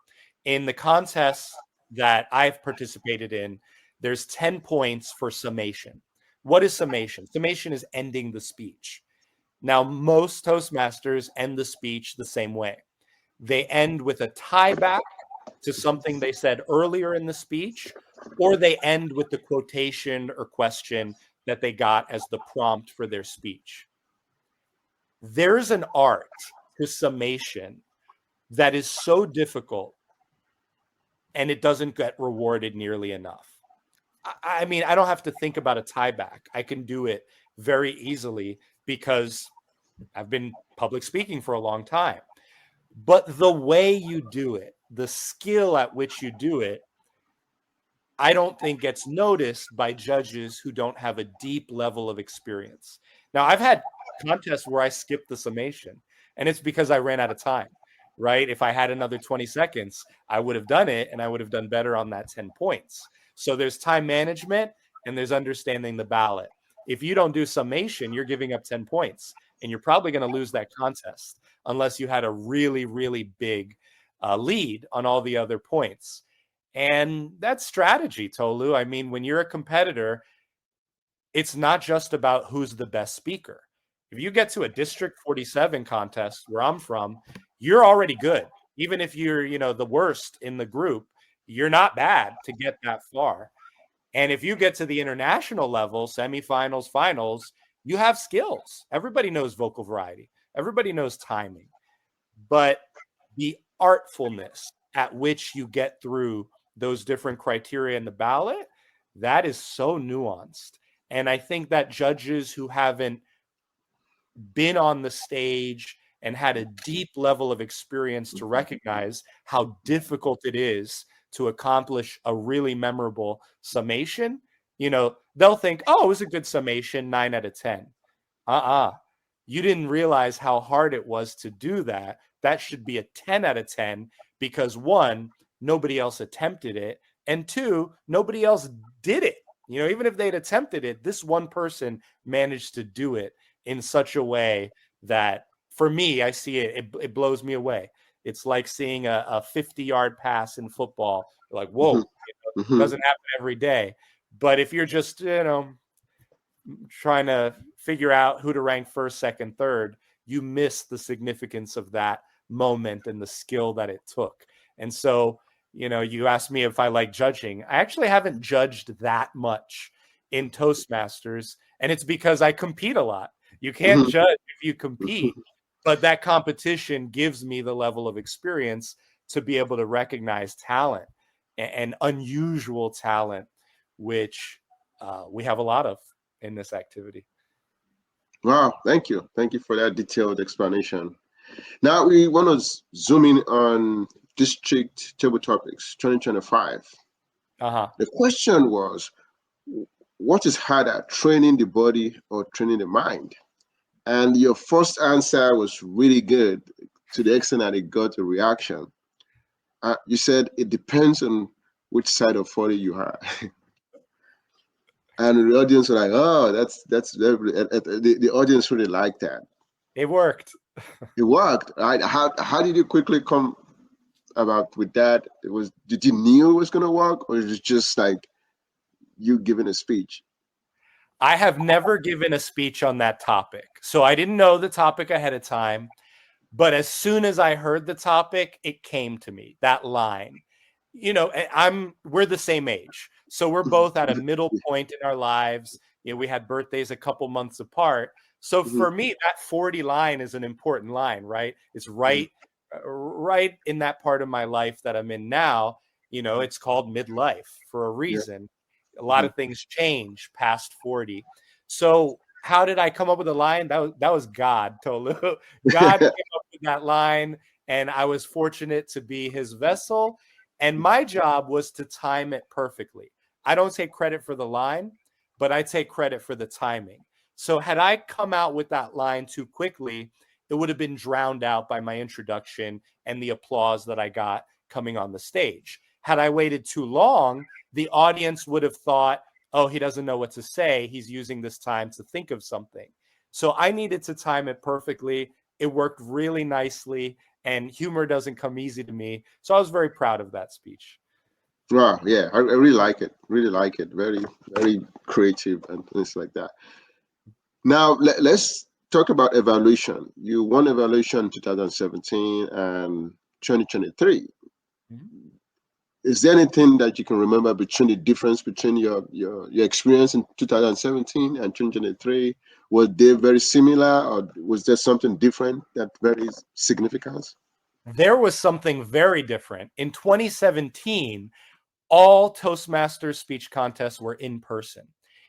in the contests that I've participated in, there's 10 points for summation. What is summation? Summation is ending the speech. Now, most Toastmasters end the speech the same way. They end with a tie back to something they said earlier in the speech, or they end with the quotation or question that they got as the prompt for their speech. There's an art to summation that is so difficult, and it doesn't get rewarded nearly enough. I mean, I don't have to think about a tie back. I can do it very easily because I've been public speaking for a long time. But the way you do it, the skill at which you do it, I don't think gets noticed by judges who don't have a deep level of experience. Now, I've had contests where I skipped the summation, and it's because I ran out of time, right? If I had another 20 seconds, I would have done it, and I would have done better on that 10 points. So there's time management, and there's understanding the ballot. If you don't do summation, you're giving up 10 points and you're probably going to lose that contest unless you had a really, really big lead on all the other points. And that's strategy, Tolu. I mean, when you're a competitor, it's not just about who's the best speaker. If you get to a District 47 contest where I'm from, you're already good. Even if you're, the worst in the group, you're not bad to get that far. And if you get to the international level, semifinals, finals, you have skills. Everybody knows vocal variety. Everybody knows timing. But the artfulness at which you get through those different criteria in the ballot, that is so nuanced. And I think that judges who haven't been on the stage and had a deep level of experience to recognize how difficult it is to accomplish a really memorable summation, they'll think, oh, it was a good summation, 9 out of 10. You didn't realize how hard it was to do that. That should be a 10 out of 10 because 1, nobody else attempted it. And 2, nobody else did it. Even if they'd attempted it, this one person managed to do it in such a way that, for me, I see it blows me away. It's like seeing a 50-yard pass in football. You're like, whoa, it doesn't happen every day. But if you're just, trying to figure out who to rank first, second, third, you miss the significance of that moment and the skill that it took. And so, you asked me if I like judging. I actually haven't judged that much in Toastmasters, and it's because I compete a lot. You can't judge if you compete, but that competition gives me the level of experience to be able to recognize talent and unusual talent, which we have a lot of in this activity. Wow, thank you. Thank you for that detailed explanation. Now we want to zoom in on District TableTopics 2025. The question was, what is harder, training the body or training the mind? And your first answer was really good to the extent that it got a reaction. You said it depends on which side of 40 you are. And the audience were like, oh, that's the audience really liked that. It worked. It worked. Right? How did you quickly come about with that? Did you knew it was gonna work, or is it just like you giving a speech? I have never given a speech on that topic. So I didn't know the topic ahead of time. But as soon as I heard the topic, it came to me, that line. We're the same age. So we're both at a middle point in our lives. We had birthdays a couple months apart. So for me, that 40 line is an important line, right? It's right in that part of my life that I'm in now. It's called midlife for a reason. A lot of things change past 40. So how did I come up with a line? That was God, Tolu. God came up with that line, and I was fortunate to be his vessel. And my job was to time it perfectly. I don't take credit for the line, but I take credit for the timing. So had I come out with that line too quickly, it would have been drowned out by my introduction and the applause that I got coming on the stage. Had I waited too long, the audience would have thought, oh, he doesn't know what to say. He's using this time to think of something. So I needed to time it perfectly. It worked really nicely, and humor doesn't come easy to me. So I was very proud of that speech. Wow, yeah, I really like it. Really like it. Very, very creative and things like that. Now, let's talk about evaluation. You won evaluation 2017 and 2023. Is there anything that you can remember between the difference between your experience in 2017 and 2023? Were they very similar, or was there something different that very significant? There was something very different. In 2017, all Toastmasters speech contests were in person.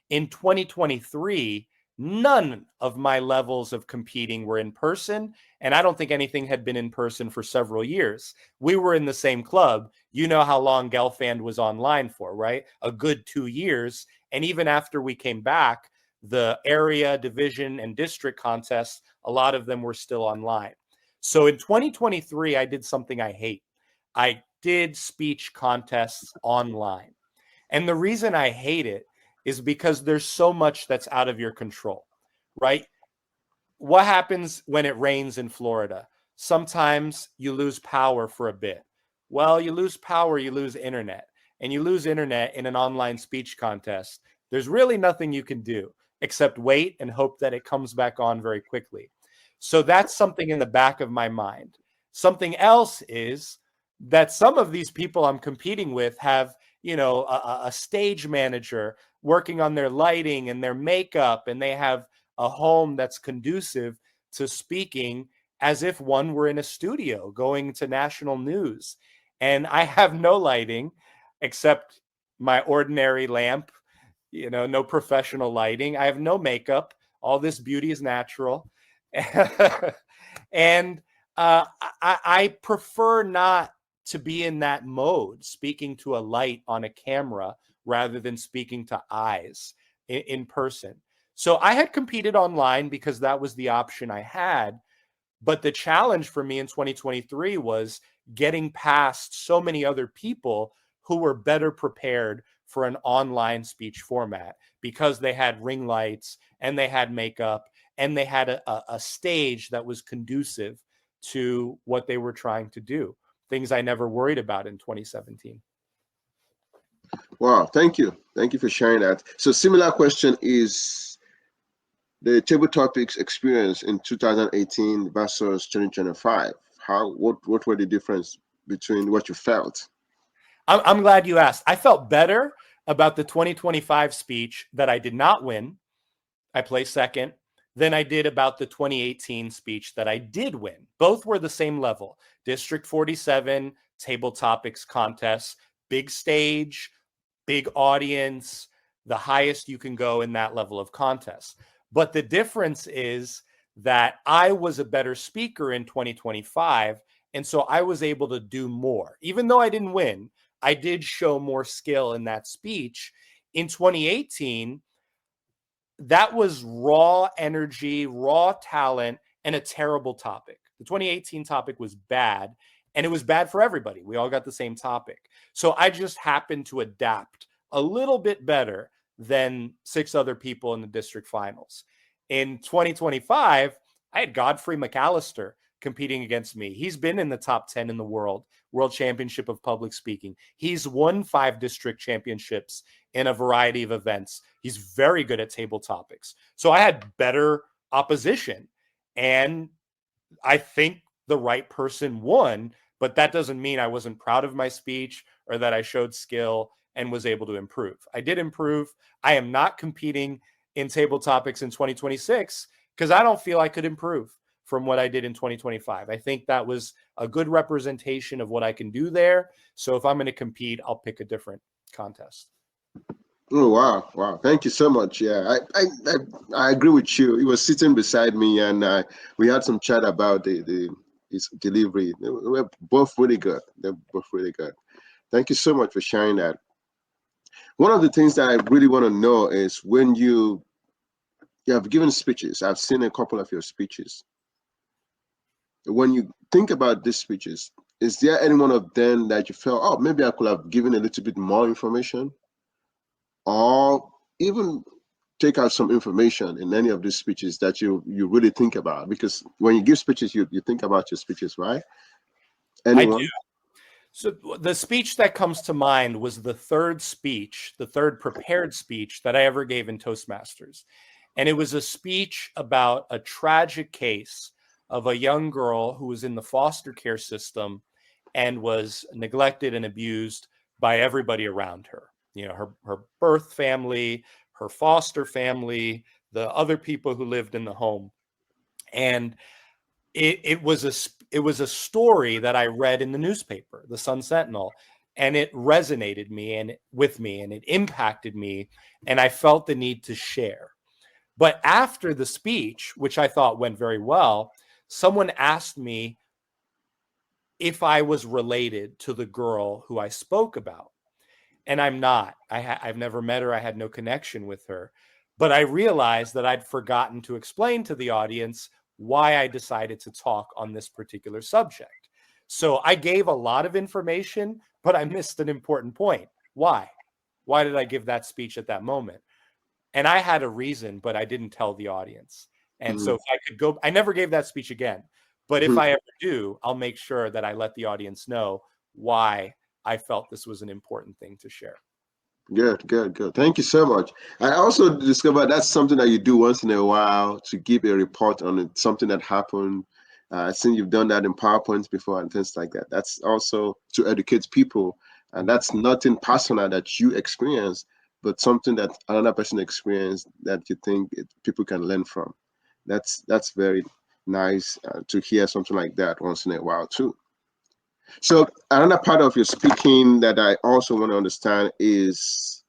In 2023, none of my levels of competing were in person, and I don't think anything had been in person for several years. We were in the same club. You know how long Gelfand was online for, right? A good 2 years. And even after we came back, the area, division, and district contests, a lot of them were still online. So in 2023, I did something I hate. I did speech contests online. And the reason I hate it is because there's so much that's out of your control, right? what happens when it rains in Florida? Sometimes you lose power for a bit. Well, you lose power, you lose internet. And you lose internet in an online speech contest. There's really nothing you can do except wait and hope that it comes back on very quickly. So that's something in the back of my mind. Something else is that some of these people I'm competing with have, a stage manager working on their lighting and their makeup, and they have a home that's conducive to speaking as if one were in a studio going to national news. And I have no lighting except my ordinary lamp, no professional lighting. I have no makeup. All this beauty is natural. And I prefer not to be in that mode, speaking to a light on a camera rather than speaking to eyes in person. So I had competed online because that was the option I had. But the challenge for me in 2023 was getting past so many other people who were better prepared for an online speech format because they had ring lights and they had makeup and they had a stage that was conducive to what they were trying to do. Things I never worried about in 2017. Wow, thank you. Thank you for sharing that. So similar question is the TableTopics experience in 2018 versus 2025. What were the difference between what you felt? I'm glad you asked. I felt better about the 2025 speech that I did not win. I placed second. Than I did about the 2018 speech that I did win. Both were the same level. District 47, TableTopics contests, big stage, big audience, the highest you can go in that level of contest. But the difference is that I was a better speaker in 2025, and so I was able to do more. Even though I didn't win, I did show more skill in that speech. In 2018, that was raw energy, raw talent, and a terrible topic. The 2018 topic was bad, and it was bad for everybody. We all got the same topic. So I just happened to adapt a little bit better than 6 other people in the district finals. In 2025, I had Godfrey McAllister competing against me. He's been in the top 10 in the world championship of public speaking. He's won 5 district championships in a variety of events. He's very good at TableTopics. So I had better opposition. And I think the right person won, but that doesn't mean I wasn't proud of my speech or that I showed skill and was able to improve. I did improve. I am not competing in TableTopics in 2026 because I don't feel I could improve from what I did in 2025. I think that was a good representation of what I can do there. So if I'm going to compete, I'll pick a different contest. Oh wow! Thank you so much. Yeah, I agree with you. He was sitting beside me, and we had some chat about his delivery. They were both really good. They're both really good. Thank you so much for sharing that. One of the things that I really want to know is when you have given speeches. I've seen a couple of your speeches. When you think about these speeches, is there any one of them that you felt, oh, maybe I could have given a little bit more information, or even take out some information in any of these speeches that you really think about? Because when you give speeches, you think about your speeches, right? Anyone? I do. So the speech that comes to mind was the third prepared speech that I ever gave in Toastmasters. And it was a speech about a tragic case of a young girl who was in the foster care system and was neglected and abused by everybody around her. Her birth family, her foster family, the other people who lived in the home. And it was a story that I read in the newspaper, the Sun Sentinel, and it resonated with me and it impacted me, and I felt the need to share. But after the speech, which I thought went very well, someone asked me if I was related to the girl who I spoke about. And I'm not. I've never met her. I had no connection with her. But I realized that I'd forgotten to explain to the audience why I decided to talk on this particular subject. So I gave a lot of information, but I missed an important point. Why? Why did I give that speech at that moment? And I had a reason, but I didn't tell the audience. And so if I could go, I never gave that speech again. But if I ever do, I'll make sure that I let the audience know why I felt this was an important thing to share. Good, good, good. Thank you so much. I also discovered that's something that you do once in a while to give a report on something that happened. Since you've done that in PowerPoints before and things like that. That's also to educate people. And that's nothing personal that you experience, but something that another person experienced that you think people can learn from. That's very nice to hear something like that once in a while too. So another part of your speaking that I also want to understand is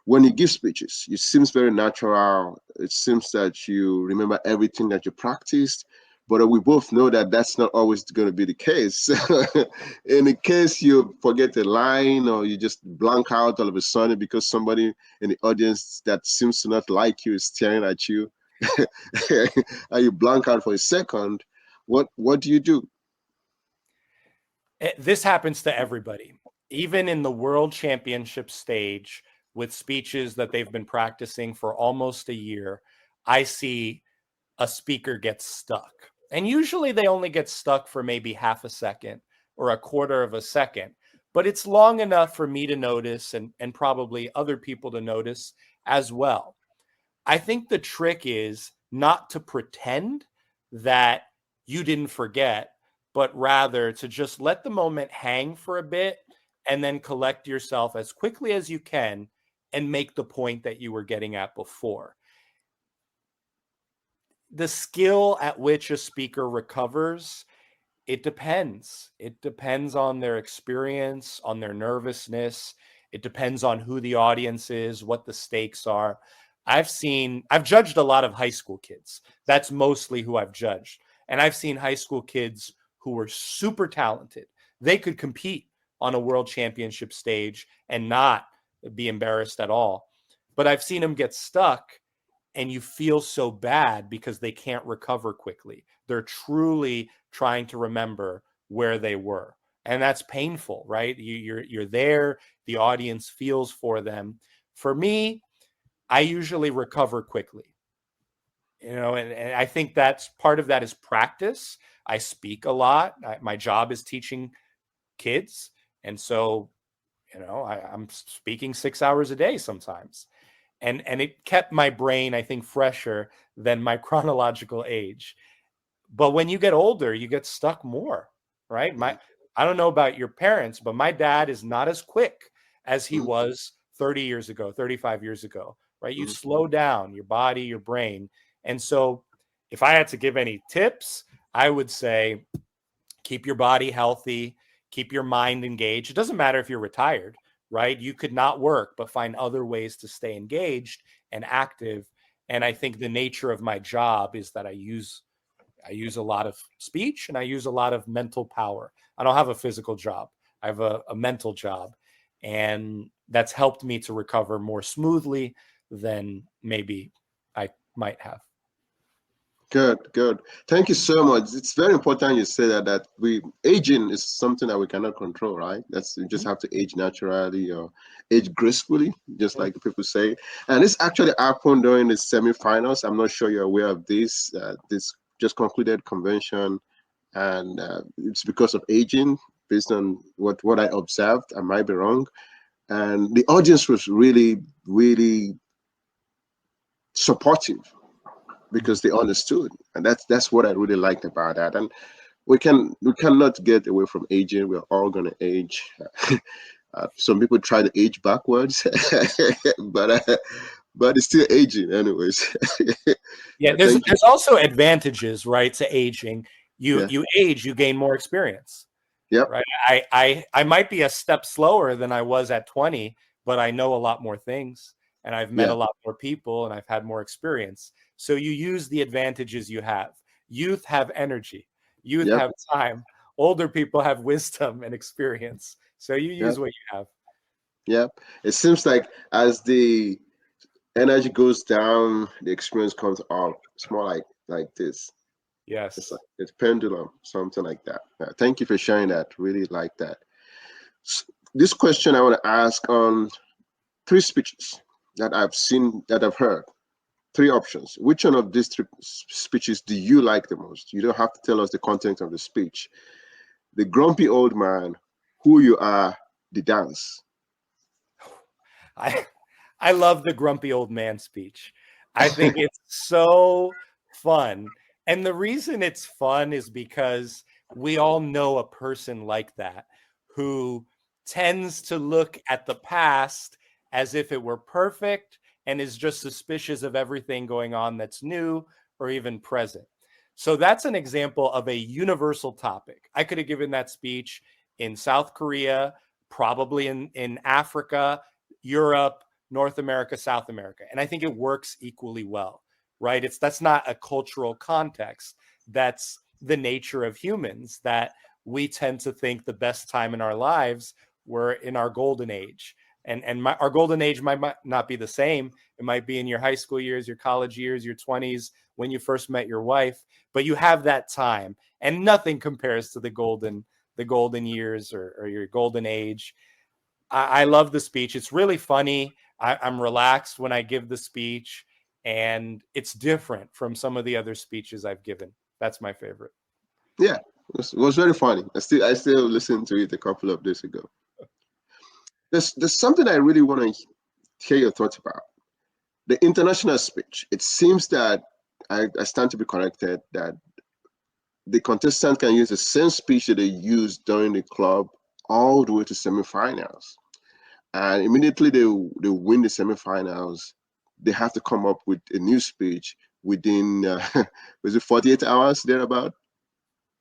when you give speeches, it seems very natural. It seems that you remember everything that you practiced, but we both know that that's not always going to be the case. In the case you forget a line or you just blank out all of a sudden because somebody in the audience that seems to not like you is staring at you, and you blank out for a second, what do you do? This happens to everybody, even in the world championship stage with speeches that they've been practicing for almost a year. I see a speaker get stuck. And usually they only get stuck for maybe half a second or a quarter of a second, but it's long enough for me to notice and probably other people to notice as well. I think the trick is not to pretend that you didn't forget, but rather to just let the moment hang for a bit and then collect yourself as quickly as you can and make the point that you were getting at before. The skill at which a speaker recovers, it depends. It depends on their experience, on their nervousness. It depends on who the audience is, what the stakes are. I've judged a lot of high school kids. That's mostly who I've judged. And I've seen high school kids who were super talented. They could compete on a world championship stage and not be embarrassed at all. But I've seen them get stuck and you feel so bad because they can't recover quickly. They're truly trying to remember where they were. And that's painful, right? You're there. The audience feels for them. For me, I usually recover quickly. And I think that's part of that is practice. I speak a lot. My job is teaching kids. And so, I'm speaking 6 hours a day sometimes. And it kept my brain, I think, fresher than my chronological age. But when you get older, you get stuck more, right? I don't know about your parents, but my dad is not as quick as he was 30 years ago, 35 years ago, right? You slow down your body, your brain. And so if I had to give any tips, I would say keep your body healthy, keep your mind engaged. It doesn't matter if you're retired, right? You could not work, but find other ways to stay engaged and active. And I think the nature of my job is that I use a lot of speech and I use a lot of mental power. I don't have a physical job. I have a mental job. And that's helped me to recover more smoothly than maybe I might have. Good, good. Thank you so much. It's very important you say that aging is something that we cannot control, right? You just have to age naturally or age gracefully, just like the people say. And this actually happened during the semifinals. I'm not sure you're aware of this. This just concluded convention, and it's because of aging, based on what I observed. I might be wrong. And the audience was really, really supportive, because they understood, and that's what I really liked about that. And we cannot get away from aging. We're all going to age. Some people try to age backwards, but it's still aging, anyways. Yeah, there's also advantages, right, to aging. You age, you gain more experience. Yep. Right. I might be a step slower than I was at 20, but I know a lot more things, and I've met a lot more people, and I've had more experience. So you use the advantages you have. Youth have energy. Youth have time. Older people have wisdom and experience. So you use what you have. Yep. It seems like as the energy goes down, the experience comes up. It's more like this. Yes. It's pendulum, something like that. Thank you for sharing that. Really like that. This question I want to ask on 3 speeches that I've seen, that I've heard. three options. Which one of these three speeches do you like the most? You don't have to tell us the content of the speech. The grumpy old man, who you are, the dance. I love the grumpy old man speech. I think it's so fun. And the reason it's fun is because we all know a person like that who tends to look at the past as if it were perfect and is just suspicious of everything going on that's new or even present. So that's an example of a universal topic. I could have given that speech in South Korea, probably in Africa, Europe, North America, South America. And I think it works equally well, right? That's not a cultural context. That's the nature of humans, that we tend to think the best time in our lives were in our golden age. And our golden age might not be the same. It might be in your high school years, your college years, your 20s, when you first met your wife, but you have that time, and nothing compares to the golden years or your golden age. I love the speech. It's really funny. I'm relaxed when I give the speech, and it's different from some of the other speeches I've given. That's my favorite. Yeah, it was very funny. I still listened to it a couple of days ago. There's something I really want to hear your thoughts about. The international speech. It seems that I stand to be corrected that the contestant can use the same speech that they used during the club all the way to semifinals. And immediately they win the semifinals, they have to come up with a new speech within, was it 48 hours thereabout?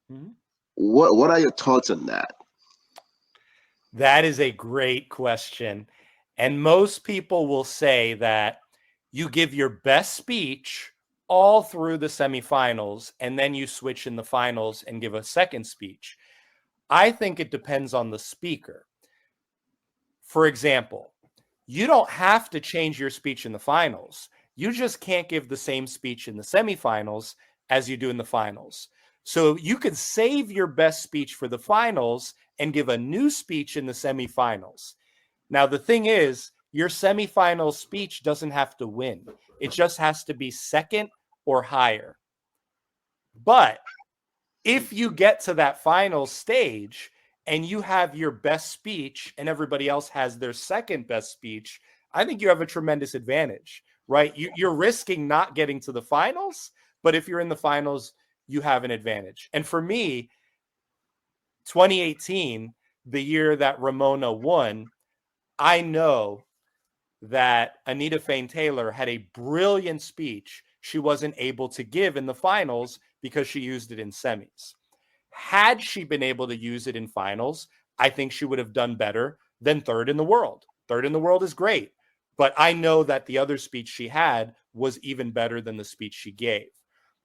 Mm-hmm. What are your thoughts on that? That is a great question. And most people will say that you give your best speech all through the semifinals, and then you switch in the finals and give a second speech. I think it depends on the speaker. For example, you don't have to change your speech in the finals. You just can't give the same speech in the semifinals as you do in the finals. So you could save your best speech for the finals and give a new speech in the semifinals. Now, the thing is, your semifinal speech doesn't have to win. It just has to be second or higher. But if you get to that final stage and you have your best speech and everybody else has their second best speech, I think you have a tremendous advantage, right? You're risking not getting to the finals, but if you're in the finals, you have an advantage. And for me, 2018, the year that Ramona won, I know that Anita Fain Taylor had a brilliant speech she wasn't able to give in the finals because she used it in semis. Had she been able to use it in finals, I think she would have done better than third in the world. Third in the world is great, but I know that the other speech she had was even better than the speech she gave.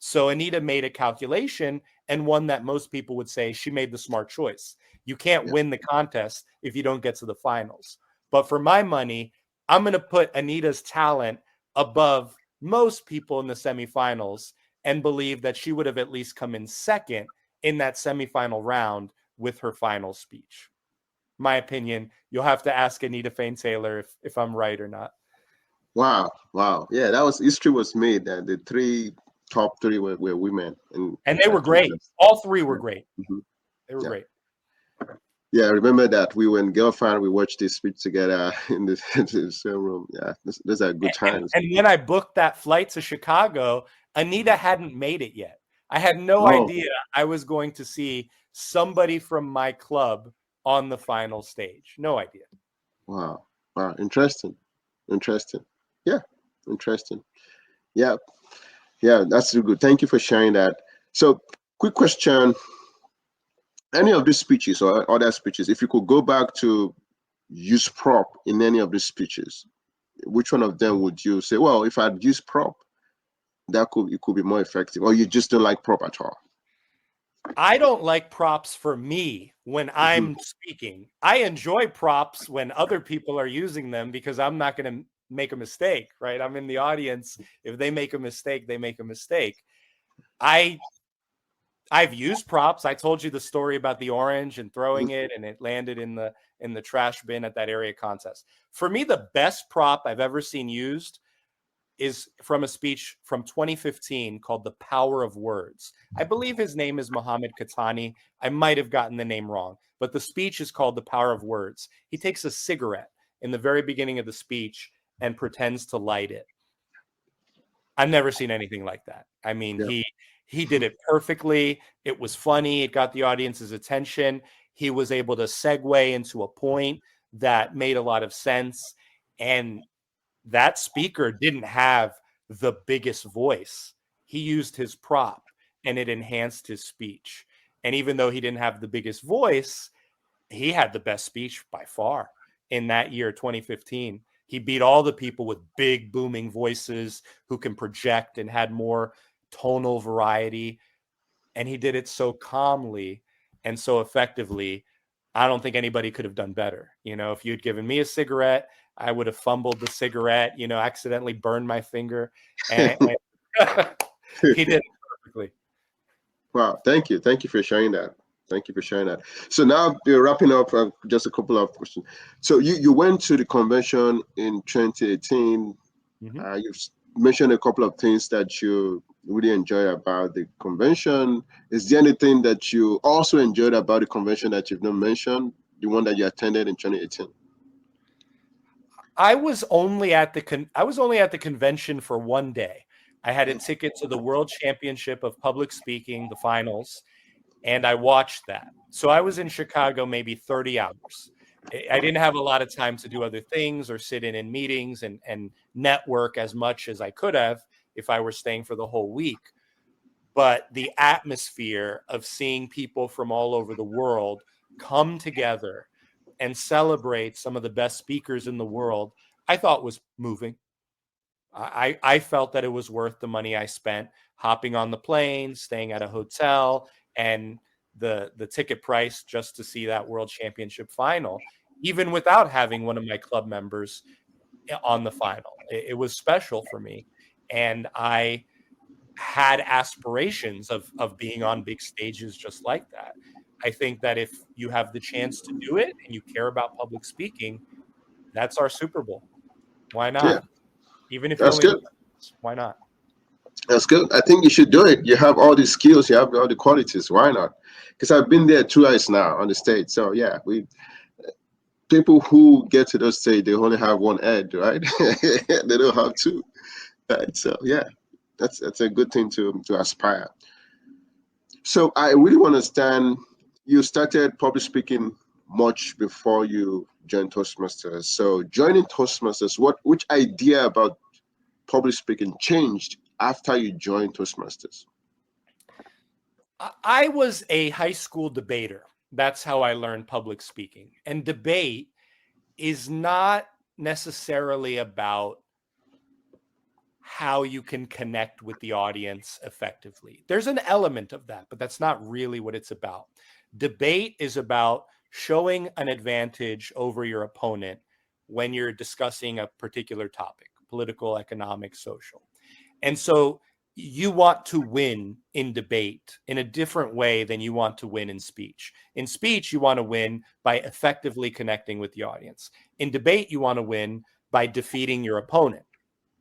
So Anita made a calculation, and one that most people would say she made the smart choice. You can't win the contest if you don't get to the finals. But for my money, I'm going to put Anita's talent above most people in the semifinals and believe that she would have at least come in second in that semifinal round with her final speech. My opinion, you'll have to ask Anita Fain Taylor if I'm right or not. Wow. Yeah, that was history was made. The top three were women, and they were great. All three were great. Mm-hmm. They were great. Yeah, I remember that we were in Girlfriend. We watched this speech together in the same room. Yeah, those are good times. And when I booked that flight to Chicago, Anita hadn't made it yet. I had no idea I was going to see somebody from my club on the final stage. No idea. Wow. Interesting. Yeah, interesting. Yeah, that's good. Thank you for sharing that. So, quick question. Any of these speeches or other speeches, if you could go back to use prop in any of these speeches, which one of them would you say, well, if I'd use prop, it could be more effective, or you just don't like prop at all? I don't like props for me when I'm speaking. I enjoy props when other people are using them because I'm not going to make a mistake, right? I'm in the audience. If they make a mistake, they make a mistake. I've used props. I told you the story about the orange and throwing it, and it landed in the trash bin at that area contest. For me, the best prop I've ever seen used is from a speech from 2015 called The Power of Words. I believe his name is Muhammad Khatani. I might have gotten the name wrong, but the speech is called The Power of Words. He takes a cigarette in the very beginning of the speech and pretends to light it. I've never seen anything like that. I mean, Yeah. he did it perfectly. It was funny. It got the audience's attention. He was able to segue into a point that made a lot of sense. And that speaker didn't have the biggest voice. He used his prop and it enhanced his speech. And even though he didn't have the biggest voice, he had the best speech by far in that year, 2015. He beat all the people with big booming voices who can project and had more tonal variety. And he did it so calmly and so effectively. I don't think anybody could have done better. You know, if you'd given me a cigarette, I would have fumbled the cigarette, you know, accidentally burned my finger. And he did it perfectly. Wow, thank you. Thank you for sharing that. Thank you for sharing that. So now we're wrapping up just a couple of questions. So you went to the convention in 2018. Mm-hmm. You've mentioned a couple of things that you really enjoy about the convention. Is there anything that you also enjoyed about the convention that you've not mentioned, the one that you attended in 2018? I was only at the convention for one day. I had a ticket to the World Championship of Public Speaking, the finals, and I watched that. So I was in Chicago maybe 30 hours. I didn't have a lot of time to do other things or sit in meetings and network as much as I could have if I were staying for the whole week. But the atmosphere of seeing people from all over the world come together and celebrate some of the best speakers in the world, I thought was moving. I felt that it was worth the money I spent hopping on the plane, staying at a hotel, and the ticket price just to see that World Championship final, even without having one of my club members on the final. It was special for me. And I had aspirations of being on big stages just like that. I think that if you have the chance to do it and you care about public speaking, that's our Super Bowl. Why Yeah, not? Even if you that's only good. do it, why not? That's good. I think you should do it. You have all the skills, you have all the qualities. Why not? Because I've been there twice now on the stage. So yeah, we people who get to those stage, they only have one head, right? They don't have two. Right. So yeah, that's a good thing to aspire. So I really want to understand. You started public speaking much before you joined Toastmasters. So joining Toastmasters, which idea about public speaking changed after you joined Toastmasters? I was a high school debater. That's how I learned public speaking. And debate is not necessarily about how you can connect with the audience effectively. There's an element of that, but that's not really what it's about. Debate is about showing an advantage over your opponent when you're discussing a particular topic, political, economic, social. And so you want to win in debate in a different way than you want to win in speech. In speech, you want to win by effectively connecting with the audience. In debate, you want to win by defeating your opponent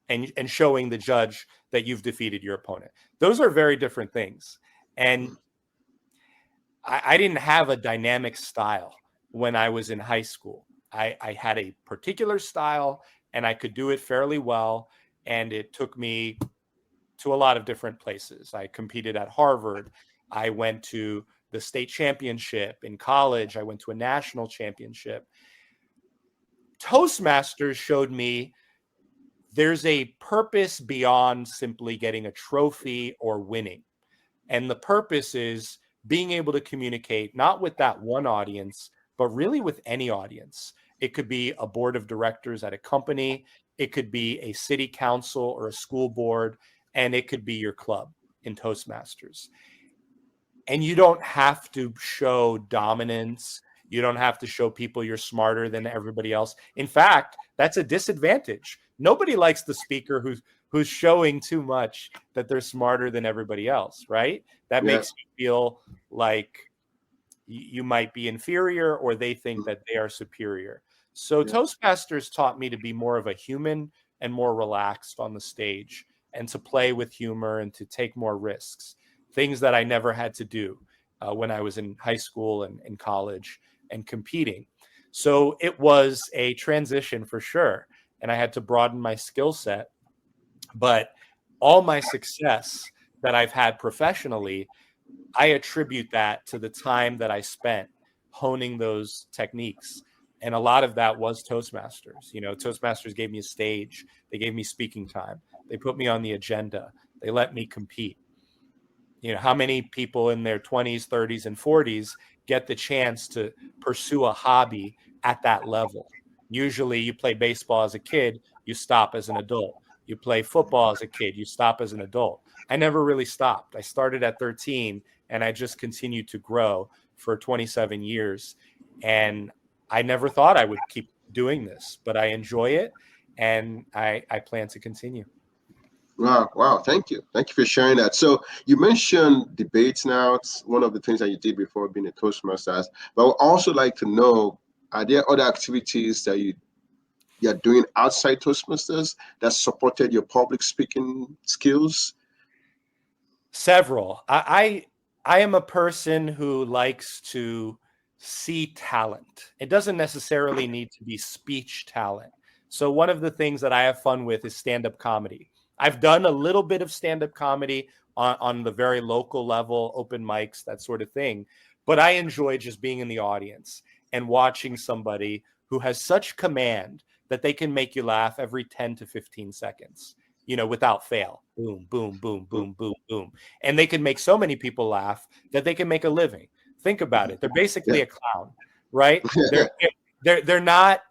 and showing the judge that you've defeated your opponent. Those are very different things. And I didn't have a dynamic style when I was in high school. I had a particular style and I could do it fairly well. And it took me to a lot of different places. I competed at Harvard. I went to the state championship in college. I went to a national championship. Toastmasters showed me there's a purpose beyond simply getting a trophy or winning. And the purpose is being able to communicate not with that one audience, but really with any audience. It could be a board of directors at a company, it could be a city council or a school board, and it could be your club in Toastmasters. And you don't have to show dominance. You don't have to show people you're smarter than everybody else. In fact, that's a disadvantage. Nobody likes the speaker who's showing too much that they're smarter than everybody else, right? That Yeah. makes you feel like you might be inferior or they think that they are superior. So Yeah. Toastmasters taught me to be more of a human and more relaxed on the stage, and to play with humor and to take more risks, things that I never had to do when I was in high school and in college and competing. So it was a transition for sure. And I had to broaden my skill set. But all my success that I've had professionally, I attribute that to the time that I spent honing those techniques. And a lot of that was Toastmasters. Toastmasters gave me a stage. They gave me speaking time. They put me on the agenda. They let me compete. How many people in their 20s, 30s, and 40s get the chance to pursue a hobby at that level? Usually you play baseball as a kid, you stop as an adult. You play football as a kid, you stop as an adult. I never really stopped. I started at 13 and I just continued to grow for 27 years. And I never thought I would keep doing this, but I enjoy it and I plan to continue. Wow. Thank you for sharing that. So you mentioned debates now. It's one of the things that you did before being a Toastmasters. But I would also like to know, are there other activities that you're doing outside Toastmasters that supported your public speaking skills? Several. I am a person who likes to see talent. It doesn't necessarily need to be speech talent. So one of the things that I have fun with is stand-up comedy. I've done a little bit of stand-up comedy on the very local level, open mics, that sort of thing. But I enjoy just being in the audience and watching somebody who has such command that they can make you laugh every 10 to 15 seconds, without fail. Boom, boom, boom, boom, boom, boom. And they can make so many people laugh that they can make a living. Think about it. They're basically a clown, right? They're not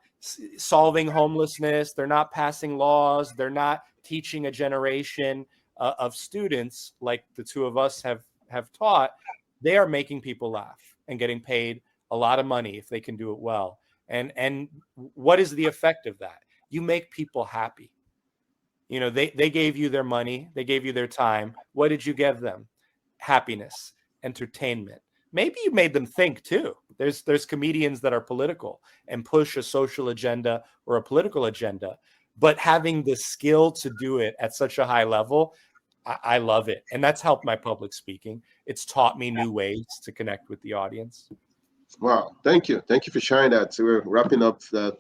solving homelessness. They're not passing laws. They're not teaching a generation of students like the two of us have taught. They are making people laugh and getting paid a lot of money if they can do it well. And what is the effect of that? You make people happy. They gave you their money. They gave you their time. What did you give them? Happiness, entertainment. Maybe you made them think too. There's comedians that are political and push a social agenda or a political agenda, but having the skill to do it at such a high level, I love it. And that's helped my public speaking. It's taught me new ways to connect with the audience. Wow, thank you for sharing that. So we're wrapping up. I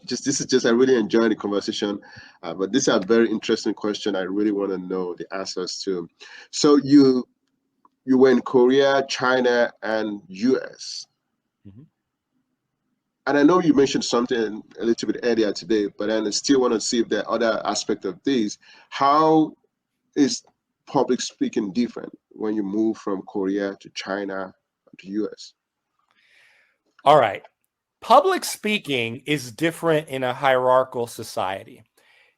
really enjoyed the conversation, but this is a very interesting question. I really want to know the answers to. So you were in Korea, China, and US. Mm-hmm. And I know you mentioned something a little bit earlier today, but then I still want to see if there are other aspects of these. How is public speaking different when you move from Korea to China to US? All right. Public speaking is different in a hierarchical society.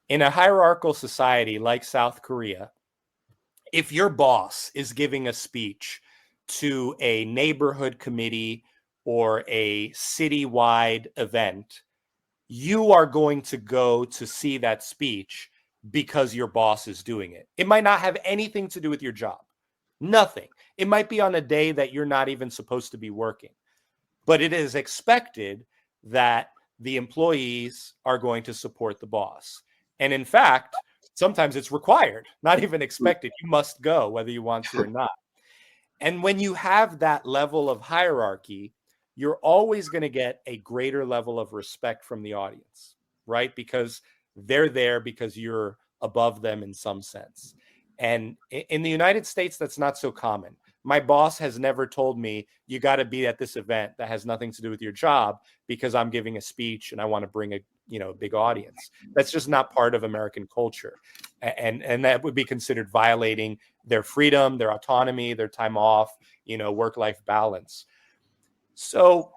In a hierarchical society like South Korea, if your boss is giving a speech to a neighborhood committee or a citywide event, you are going to go to see that speech because your boss is doing it. It might not have anything to do with your job. Nothing. It might be on a day that you're not even supposed to be working. But it is expected that the employees are going to support the boss. And in fact, sometimes it's required, not even expected. You must go whether you want to or not. And when you have that level of hierarchy, you're always going to get a greater level of respect from the audience, right? Because they're there because you're above them in some sense. And in the United States, that's not so common. My boss has never told me you got to be at this event that has nothing to do with your job because I'm giving a speech and I want to bring a big audience. That's just not part of American culture. And that would be considered violating their freedom, their autonomy, their time off, work-life balance. So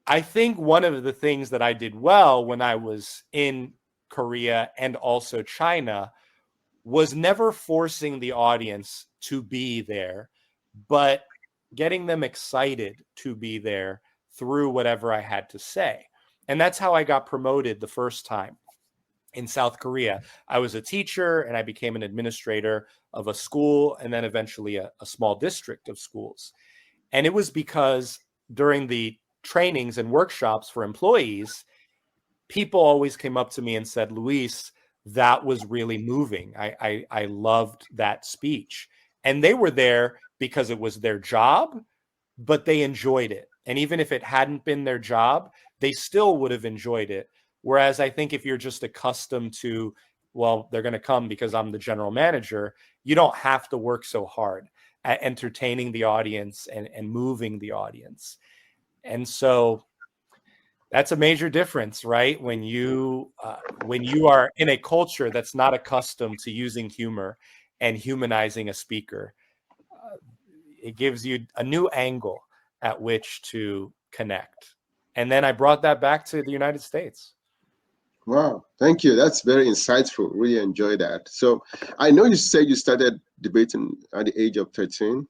I think one of the things that I did well when I was in Korea and also China was never forcing the audience to be there, but getting them excited to be there through whatever I had to say. And that's how I got promoted the first time in South Korea. I was a teacher and I became an administrator of a school and then eventually a small district of schools. And it was because during the trainings and workshops for employees, people always came up to me and said, Luis, that was really moving. I loved that speech. And they were there because it was their job, but they enjoyed it. And even if it hadn't been their job, they still would have enjoyed it. Whereas I think if you're just accustomed to, well, they're going to come because I'm the general manager, you don't have to work so hard at entertaining the audience and moving the audience. And so that's a major difference, right? When you are in a culture that's not accustomed to using humor and humanizing a speaker, it gives you a new angle at which to connect. And then I brought that back to the United States. Wow, thank you. That's very insightful. Really enjoy that. So I know you said you started debating at the age of 13.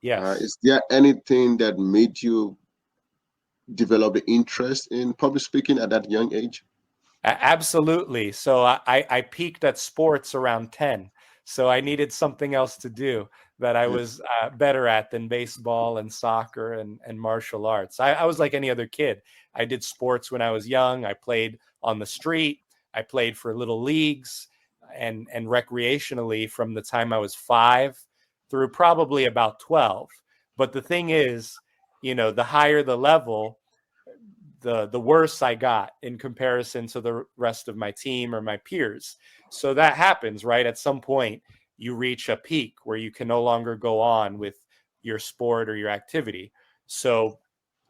Yes. Is there anything that made you develop the interest in public speaking at that young age? Absolutely. So I peaked at sports around 10. So I needed something else to do that I was better at than baseball and soccer and martial arts. I was like any other kid. I did sports when I was young. I played on the street. I played for little leagues and recreationally from the time I was 5 through probably about 12. But the thing is, the higher the level, the worse I got in comparison to the rest of my team or my peers. So that happens, right? At some point, you reach a peak where you can no longer go on with your sport or your activity. So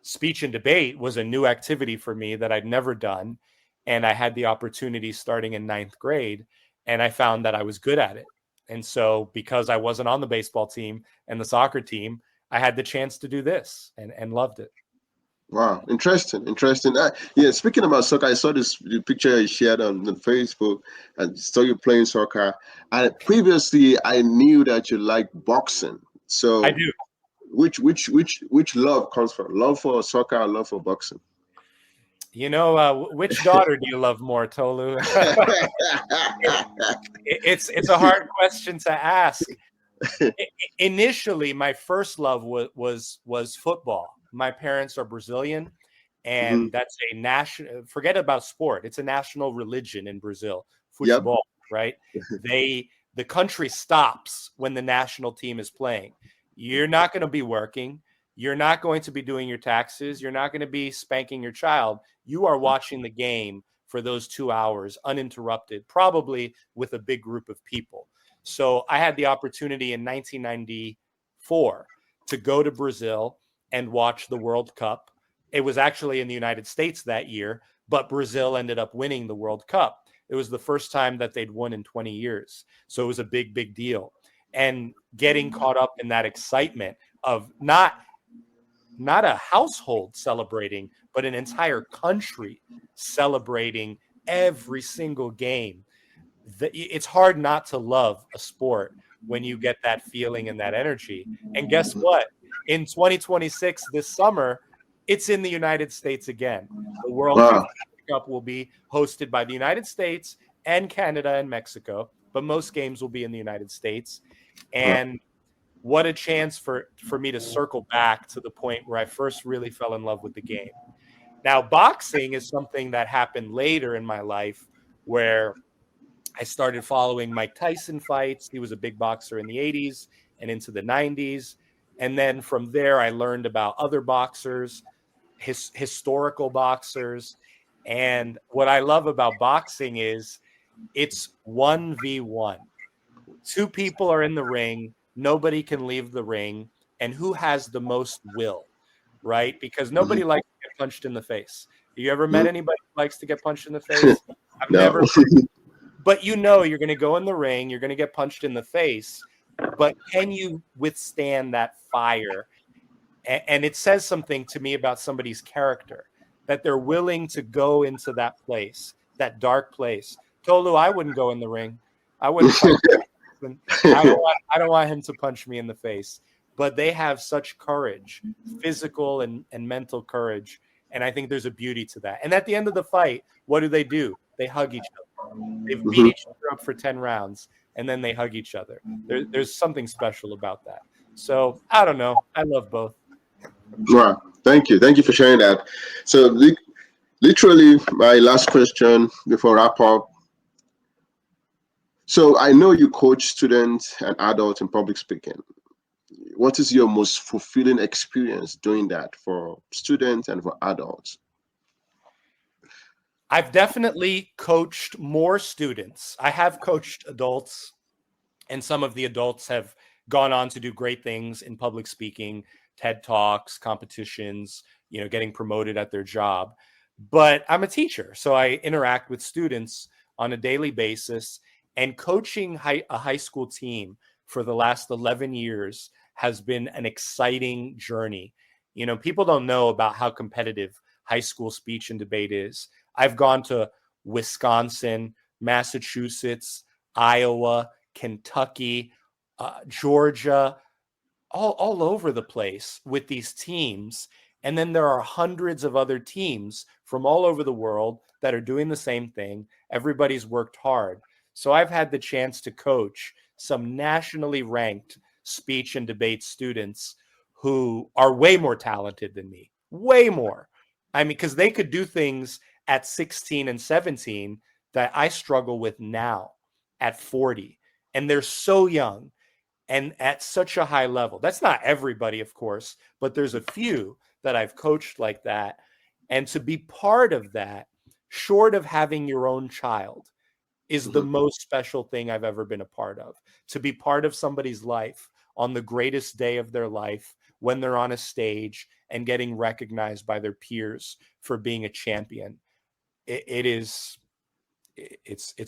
speech and debate was a new activity for me that I'd never done. And I had the opportunity starting in 9th grade, and I found that I was good at it. And so because I wasn't on the baseball team and the soccer team, I had the chance to do this and loved it. Wow, interesting. Yeah, speaking about soccer, I saw the picture you shared on Facebook and saw you playing soccer. And previously, I knew that you like boxing. So I do. Which love comes from? Love for soccer or love for boxing? Which daughter do you love more, Tolu? It's a hard question to ask. Initially, my first love was football. My parents are Brazilian, and that's a national. Forget about sport; it's a national religion in Brazil. Football, right? The country stops when the national team is playing. You're not going to be working. You're not going to be doing your taxes. You're not going to be spanking your child. You are watching the game for those 2 hours uninterrupted, probably with a big group of people. So I had the opportunity in 1994 to go to Brazil and watch the World Cup. It was actually in the United States that year, but Brazil ended up winning the World Cup. It was the first time that they'd won in 20 years. So it was a big, big deal. And getting caught up in that excitement of not a household celebrating, but an entire country celebrating every single game. It's hard not to love a sport when you get that feeling and that energy. And guess what? In 2026, this summer, it's in the United States again. The World Cup will be hosted by the United States and Canada and Mexico, but most games will be in the United States. And what a chance for me to circle back to the point where I first really fell in love with the game. Now, boxing is something that happened later in my life where I started following Mike Tyson fights. He was a big boxer in the 80s and into the 90s. And then from there, I learned about other boxers, historical boxers. And what I love about boxing is it's 1v1. 2 people are in the ring. Nobody can leave the ring. And who has the most will, right? Because nobody likes to get punched in the face. Have you ever met anybody who likes to get punched in the face? I've never. But you're going to go in the ring. You're going to get punched in the face. But can you withstand that fire? And it says something to me about somebody's character, that they're willing to go into that place, that dark place. Tolu, I wouldn't go in the ring. I wouldn't fight. I don't want him to punch me in the face. But they have such courage, physical and mental courage. And I think there's a beauty to that. And at the end of the fight, what do? They hug each other. They've beat each other up for 10 rounds, and then they hug each other. There's something special about that. So I don't know. I love both. Wow. Thank you. Thank you for sharing that. So literally my last question before wrap up. So I know you coach students and adults in public speaking. What is your most fulfilling experience doing that for students and for adults? I've definitely coached more students. I have coached adults, and some of the adults have gone on to do great things in public speaking, TED Talks, competitions, getting promoted at their job. But I'm a teacher, so I interact with students on a daily basis, and coaching a high school team for the last 11 years has been an exciting journey. People don't know about how competitive high school speech and debate is. I've gone to Wisconsin, Massachusetts, Iowa, Kentucky, Georgia, all over the place with these teams. And then there are hundreds of other teams from all over the world that are doing the same thing. Everybody's worked hard. So I've had the chance to coach some nationally ranked speech and debate students who are way more talented than me, way more. I mean, because they could do things at 16 and 17 that I struggle with now at 40. And they're so young and at such a high level. That's not everybody, of course, but there's a few that I've coached like that. And to be part of that, short of having your own child, is the Mhm. most special thing I've ever been a part of. To be part of somebody's life on the greatest day of their life when they're on a stage and getting recognized by their peers for being a champion. It's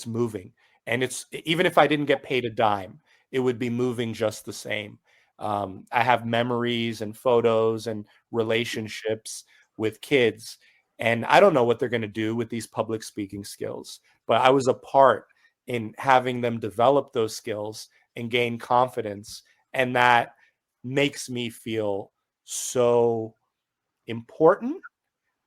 moving, and it's, even if I didn't get paid a dime, it would be moving just the same. I have memories and photos and relationships with kids, and I don't know what they're going to do with these public speaking skills, but I was a part in having them develop those skills and gain confidence, and that makes me feel so important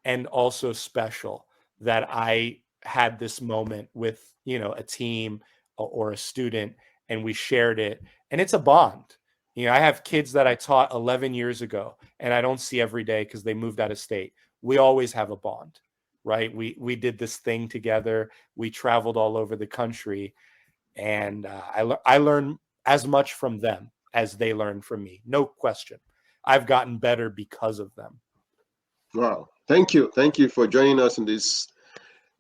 and also special that I had this moment with, a team or a student, and we shared it, and it's a bond. I have kids that I taught 11 years ago and I don't see every day because they moved out of state. We always have a bond, right? We did this thing together. We traveled all over the country, and I learned as much from them as they learned from me. No question. I've gotten better because of them. Wow. Thank you. Thank you for joining us in this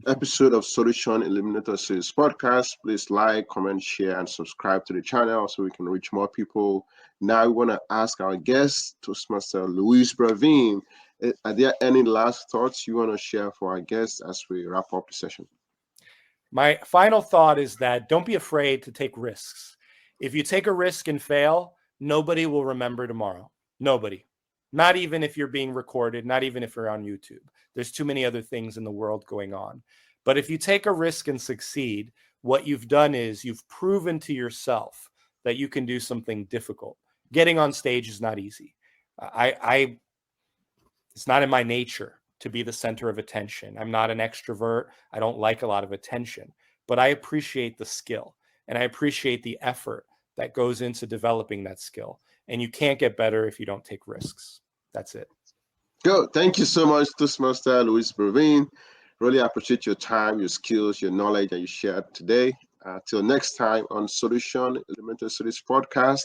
episode of Solution Illuminators series podcast. Please like, comment, share, and subscribe to the channel so we can reach more people. Now we want to ask our guest, Toastmaster Luiz Bravim. Are there any last thoughts you want to share for our guests as we wrap up the session? My final thought is that don't be afraid to take risks. If you take a risk and fail, nobody will remember tomorrow. Nobody. Not even if you're being recorded, not even if you're on YouTube. There's too many other things in the world going on. But if you take a risk and succeed, what you've done is you've proven to yourself that you can do something difficult. Getting on stage is not easy. I it's not in my nature to be the center of attention. I'm not an extrovert. I don't like a lot of attention, but I appreciate the skill and I appreciate the effort that goes into developing that skill. And you can't get better if you don't take risks. That's it. Good. Thank you so much, Toastmaster Luiz Bravim. Really appreciate your time, your skills, your knowledge that you shared today. Till next time on Solution Elementary Series podcast.